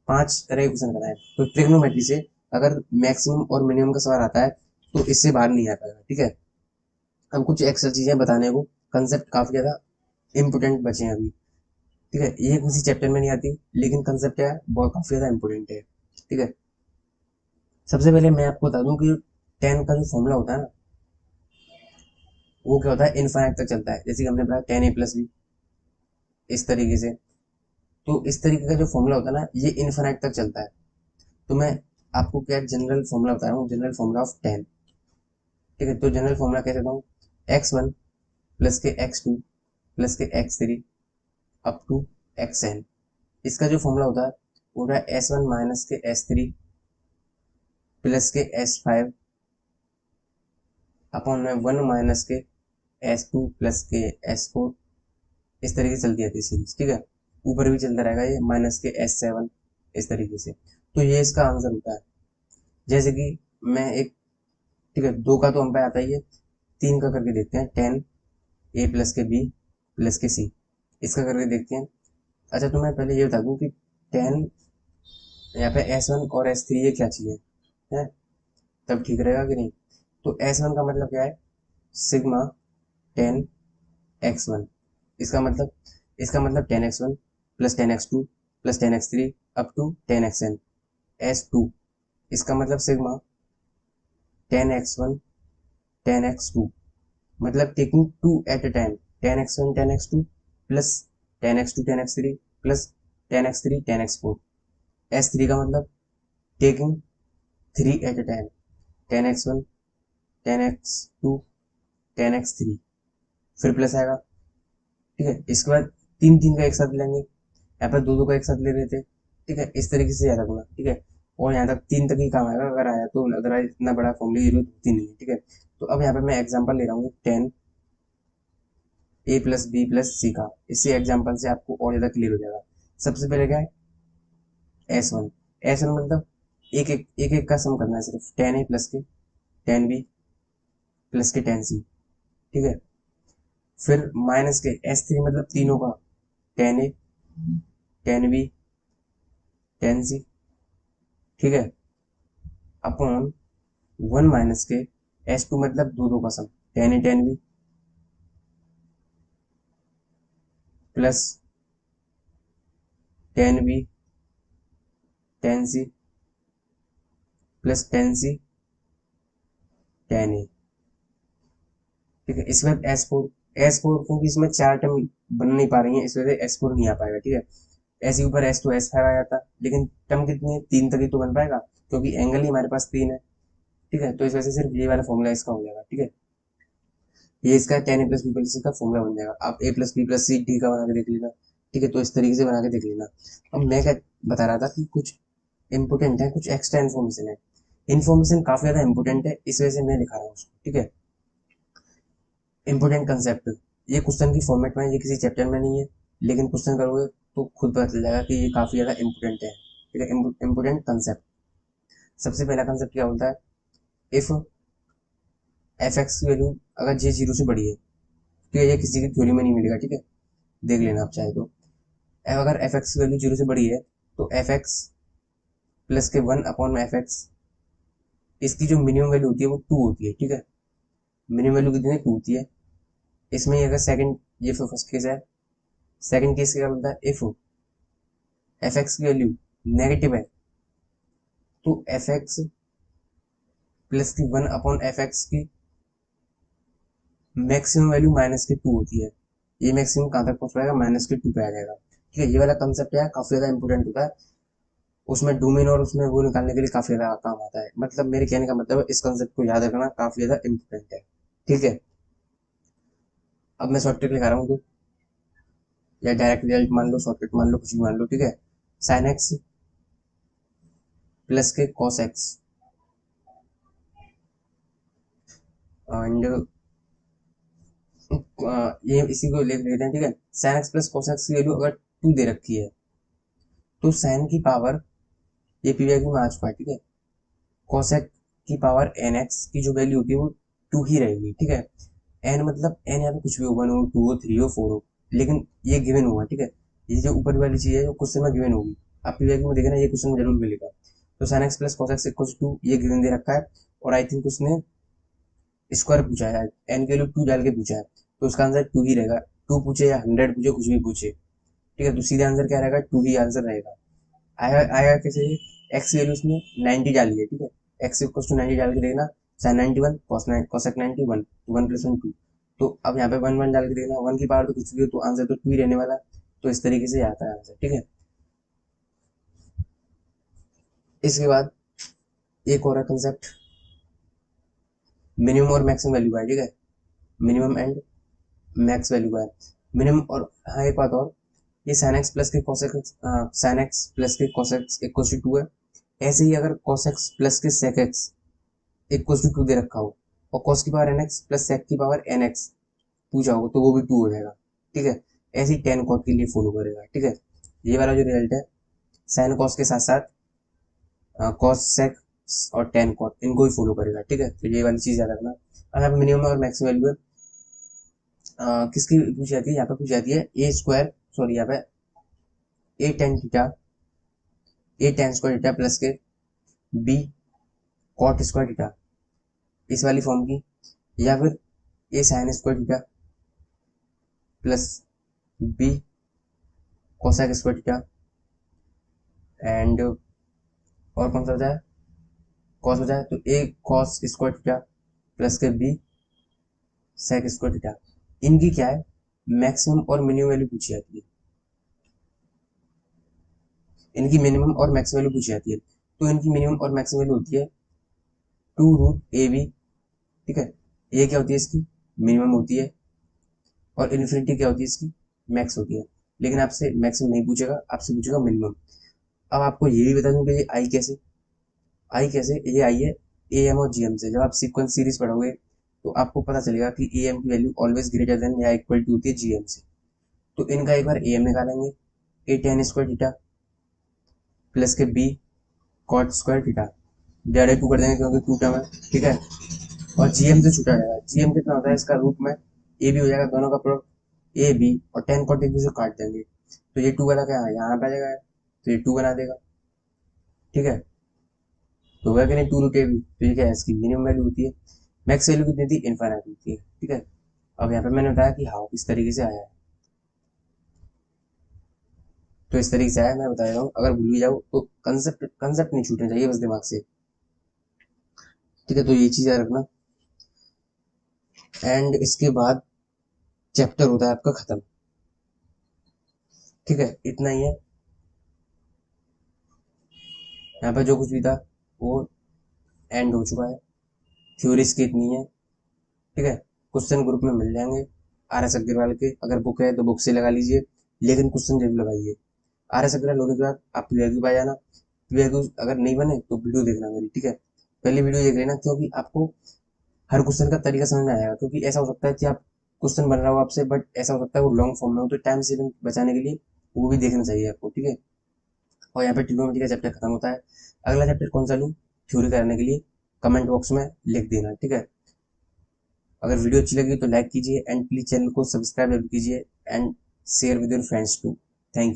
5 तरह के क्वेश्चन कराए। तो ट्रिग्नोमेट्री से अगर मैक्सिमम और मिनिमम का सवाल आता है तो इससे बाहर नहीं आ पाएगा, ठीक है। अब कुछ एक्स्ट्रा चीजें बताने को, कंसेप्ट काफी ज्यादा इंपोर्टेंट बचे हैं अभी, ठीक है। ये किसी चैप्टर में नहीं आती, लेकिन कंसेप्ट क्या है, बहुत काफी ज्यादा इंपोर्टेंट है, ठीक है। सबसे पहले मैं आपको बता दूं कि टेन का जो फॉर्मूला होता है ना, वो क्या होता है, इनफाइनाइट तक चलता है। जैसे कि हमने पढ़ा 10a+b, इस तरीके से। तो इस तरीके का जो फॉर्मूला होता है ना, ये इनफाइनाइट तक चलता है। तो मैं आपको क्या जनरल फॉर्मूला बता रहा हूँ, जनरल फॉर्मूला ऑफ 10, ठीक है। तो जनरल फॉर्मूला कैसे बताऊँ, x1 प्लस के x2 प्लस के x3 अप टू xn। इसका जो फॉर्मूला होता है वो होता है s1 माइनस के s3 प्लस के s5 अपॉन में 1 माइनस के s2 प्लस के s4। इस तरीके से चलती रहती है सीरीज, ठीक है। ऊपर भी चलता रहेगा ये माइनस के s7, इस तरीके से। तो ये इसका आंसर होता है। जैसे कि मैं एक, ठीक है, 2 का तो हम पे आता ही है, 3 का करके देखते हैं, 10a प्लस के b प्लस के c, इसका करके देखते हैं। अच्छा, तो मैं पहले ये बता दूं कि 10 यहाँ पे s1 और s3 ये क्या चीज़ है, तब ठीक रहेगा कि नहीं। तो s1 का मतलब क्या है, सिग्मा 10x1, इसका मतलब 10x1 plus 10x2 plus 10x3 up to 10xn। s2 इसका मतलब सिग्मा 10x1 10x2, मतलब taking 2 at a time, 10x1 10x2 plus 10x2 10x3 plus 10x3 10x4। s3 का मतलब taking 3 at a time, 10x1 10x2 10x3, फिर plus आएगा, ठीक है। इसके बाद तीन तीन का एक साथ लेंगे, यहाँ पर दो दो का एक साथ ले रहे थे, ठीक है। इस तरीके से याद रखना, ठीक है। और यहाँ तक 3 तक ही काम आएगा अगर आया तो, अदरवाइज इतना बड़ा फॉर्मूले की जरूरत होती नहीं है, ठीक है। तो अब यहाँ पे मैं एग्जांपल ले रहा हूँ 10a+b+c का, इसी एग्जांपल से आपको और ज्यादा क्लियर हो जाएगा। सबसे पहले क्या है, s1, s1 मतलब एक एक का सम करना है, सिर्फ 10a प्लस के 10b प्लस के 10c, ठीक है। फिर माइनस के s3 मतलब तीनों का 10a 10b 10c, ठीक है, अपॉन 1 माइनस के s2 मतलब दो दो का सम 10a 10b plus 10b 10c plus 10c 10 ए, ठीक है। इसके बाद एस फोर क्योंकि इसमें 4 टर्म बन नहीं पा रही है, इस वजह से एस फोर नहीं आ पाएगा, ठीक है। ऐसे ऊपर एस टू एस फाइव आ जाता, लेकिन टर्म कितनी है, 3 तक ही तो बन पाएगा, क्योंकि एंगल ही हमारे पास 3 है, ठीक है। तो इस वजह से सिर्फ ये वाला फॉर्मूला इसका हो जाएगा, ठीक है। ये इसका tan a plus b plus c का फॉर्मूला बन जाएगा। आप a plus b plus c d का बना के देख लेना, ठीक है। तो इस तरीके से बना के देख लेना। अब मैं क्या बता रहा था कि कुछ इंपोर्टेंट है, कुछ एक्स्ट्रा इन्फॉर्मेशन है। इन्फॉर्मेशन काफी ज्यादा इंपोर्टेंट है, इस वजह से मैं लिखा रहा हूँ उसको, ठीक है। इंपोर्टेंट कंसेप्ट, ये क्वेश्चन की फॉर्मेट में है, ये किसी चैप्टर में नहीं है, लेकिन क्वेश्चन करोगे तो खुद पता चल जाएगा कि ये काफी ज्यादा इंपोर्टेंट है, ठीक है। इंपोर्टेंट कंसेप्ट, सबसे पहला कंसेप्ट क्या होता है, इफ एफ एक्स की वैल्यू अगर जे जीरो से बड़ी है, तो ये किसी की थ्योरी में नहीं मिलेगा, ठीक है। देख लेना आप चाहे तो। अगर एफ एक्स की वैल्यू जीरो से बड़ी है, तो एफ एक्स प्लस के 1 अपॉन एफ एक्स, इसकी जो मिनिमम वैल्यू होती है वो 2 होती है, ठीक है। मिनिमम वैल्यू कितनी है, 2 होती है। इसमें अगर सेकंड, ये फर्स्ट केस है। सेकंड केस क्या बोलता है, इफ एफ एक्स की वैल्यू नेगेटिव है, तो एफ एक्स प्लस की 1/f(x) की मैक्सिमम वैल्यू -2 होती है। ये मैक्सिमम कहाँ तक पहुंच पाएगा, -2 पे आ जाएगा, ठीक है। ये वाला कंसेप्ट है, काफी ज्यादा इंपोर्टेंट होता है। उसमें डोमेन और उसमें वो निकालने के लिए काफी ज्यादा काम आता है। मतलब मेरे कहने का मतलब है, इस कंसेप्ट को याद रखना काफी ज्यादा इंपोर्टेंट है, ठीक है। अब मैं शॉर्टकट लिखा रहा हूँ, तो या डायरेक्ट रिजल्ट मान लो, शॉर्टकट मान लो, कुछ भी मान लो, ठीक है। साइन एक्स प्लस के कॉस एक्स एंड ये इसी को लिख लेते हैं, ठीक है। Sign x plus cos x की वैल्यू अगर 2 दे रखी है, तो साइन की पावर, ये पीवाई में आ चुका है, ठीक है। कोसेक की पावर एन एक्स की जो वैल्यू होती है वो 2 ही रहेगी, ठीक है। एन मतलब एन यहाँ पे कुछ भी हो, 1 हो, 2 हो, 3 हो, 4 हो, लेकिन ये गिवन होगा, ठीक है। ये जो ऊपर वाली चीज है जो क्वेश्चन में गिवन होगी, आप पीवाई में देखना, ये क्वेश्चन जरूर मिलेगा। तो sine x plus cos x equals to, ये गिवन दे रखा है, और आई थिंक उसने स्क्वायर पूछा है, एन के लिए 2 डाल के पूछा है, तो उसका आंसर 2 ही रहेगा। 2 पूछे या 100 पूछे, कुछ भी पूछे, ठीक है, तो सीधा आंसर क्या रहेगा, 2 ही आंसर रहेगा। आएगा आएगा कैसे, एक्स की वैल्यू उसने 90 डाली है, ठीक है। एक्स इक्वल टू 90 डाल के देखना, साइन 91 कॉसेक 91, 1 प्लस 1 2। तो अब यहाँ पे 1 1 डाल के देखना, 1 की पावर तो कुछ भी हो, तो आंसर तो 2 ही रहने वाला है। तो इस तरीके से आता है आंसर, ठीक है। इसके बाद एक और कंसेप्ट, मिनिमम और मैक्सिमम वैल्यू का है, ठीक है। मिनिमम एंड मैक्स वैल्यू का है। मिनिमम और, हाँ एक बात और, ये साइन एक्स प्लस के कॉसेक, साइन एक्स प्लस के कॉसेक इक्वल टू 2 है। ऐसे ही अगर कॉसेक्स प्लस के सेक एक्स इक्वल टू 2 दे रखा हो, और कॉस की power n x plus sec की पावर एन एक्स पूछा हो, तो वो भी 2 हो जाएगा, ठीक है। ऐसे ही टेन कॉट के लिए फॉलो करेगा, ठीक है। ये वाला जो रिजल्ट है, साइन कॉस के साथ साथ कॉस सेक और टेन कॉट इनको ही फॉलो करेगा, ठीक है। तो ये वाली चीज याद रखना। अब यहाँ पे मिनिमम और मैक्सिमम वैल्यू है, किसकी पूछी जाती है, यहाँ पे पूछी जाती है ए स्क्वायर, सॉरी यहाँ पे a tan theta, a tan square theta plus के बी कॉट स्क्वायर थीटा, इस वाली फॉर्म की, या फिर a sine square theta plus b cosec square theta, and और कौन सा बचा है, कॉस बचा है, तो a cos square theta plus के बी सेक स्क्वायर थीटा। इनकी क्या है, मैक्सिमम और मिनिमम वैल्यू पूछी जाती है। इनकी मिनिमम और मैक्सिमम वैल्यू पूछी जाती है, तो इनकी मिनिमम और मैक्सिमम वैल्यू होती है 2√ab, ठीक है। ये क्या होती है, इसकी मिनिमम होती है, और इन्फिनिटी क्या होती है, इसकी मैक्स होती है। लेकिन आपसे मैक्सिमम नहीं पूछेगा, आपसे पूछेगा मिनिमम। अब आपको ये भी बता दूं कि ये आई कैसे, आई कैसे, ये आई है ए एम और जी एम से। जब आप सीक्वेंस सीरीज पढ़ोगे, तो आपको पता चलेगा कि ए एम की वैल्यू ऑलवेज ग्रेटर देन या इक्वल टू होती है जी एम से। तो इनका एक बार ए एम निकालेंगे, A tan square theta plus के B cot square theta, direct to कर देंगे क्योंकि टू टर्म है, ठीक है। और जीएम से छूटा जाएगा, जीएम कितना होता है इसका रूट में ए बी हो जाएगा, दोनों का प्रोडक्ट ए बी, और टेन कॉट एक दूसरे काट देंगे, तो ये 2 वाला क्या है, यहाँ पे आ जाएगा, तो ये 2 बना देगा, ठीक है। तो होगा कि नहीं, 2√ab, तो ये क्या है, इसकी मिनिमम वैल्यू होती है। मैक्स वैल्यू कितनी थी, इनफाइनाइट होती है, ठीक है। अब यहाँ पे मैंने बताया कि हाँ किस तरीके से आया है, तो इस तरीके से आया, मैं बता रहा हूँ। अगर भूल भी जाओ तो कंसेप्ट कंसेप्ट नहीं छूटना चाहिए बस दिमाग से, ठीक है। तो ये चीज याद रखना। एंड इसके बाद चैप्टर होता है आपका खत्म। ठीक है, इतना ही है। यहाँ पे जो कुछ भी था वो एंड हो चुका है। थ्योरीज की इतनी है। ठीक है, क्वेश्चन ग्रुप में मिल जाएंगे आर एस अग्रवाल के, अगर बुक है तो बुक से लगा लीजिए, लेकिन क्वेश्चन जरूर लगाइए। आर एस अग्रवाल होने के बाद आप पीवाईक्यू पा जाना। पीवाईक्यू अगर नहीं बने तो वीडियो देखना मेरी, ठीक है, पहले वीडियो देख लेना, क्योंकि आपको हर क्वेश्चन का तरीका समझ में आएगा। क्योंकि ऐसा हो सकता है कि आप क्वेश्चन बन रहा हो आपसे, बट ऐसा हो सकता है वो लॉन्ग फॉर्म में हो, तो टाइम सेविंग बचाने के लिए वो भी देखना चाहिए आपको। ठीक है, और यहाँ पे ट्रिग्नोमेट्री का चैप्टर खत्म होता है। अगला चैप्टर कौन सा लूँ थ्योरी करने के लिए, कमेंट बॉक्स में लिख देना। ठीक है, अगर वीडियो अच्छी लगी तो लाइक कीजिए, एंड प्लीज चैनल को सब्सक्राइब कीजिए, and share with your friends to.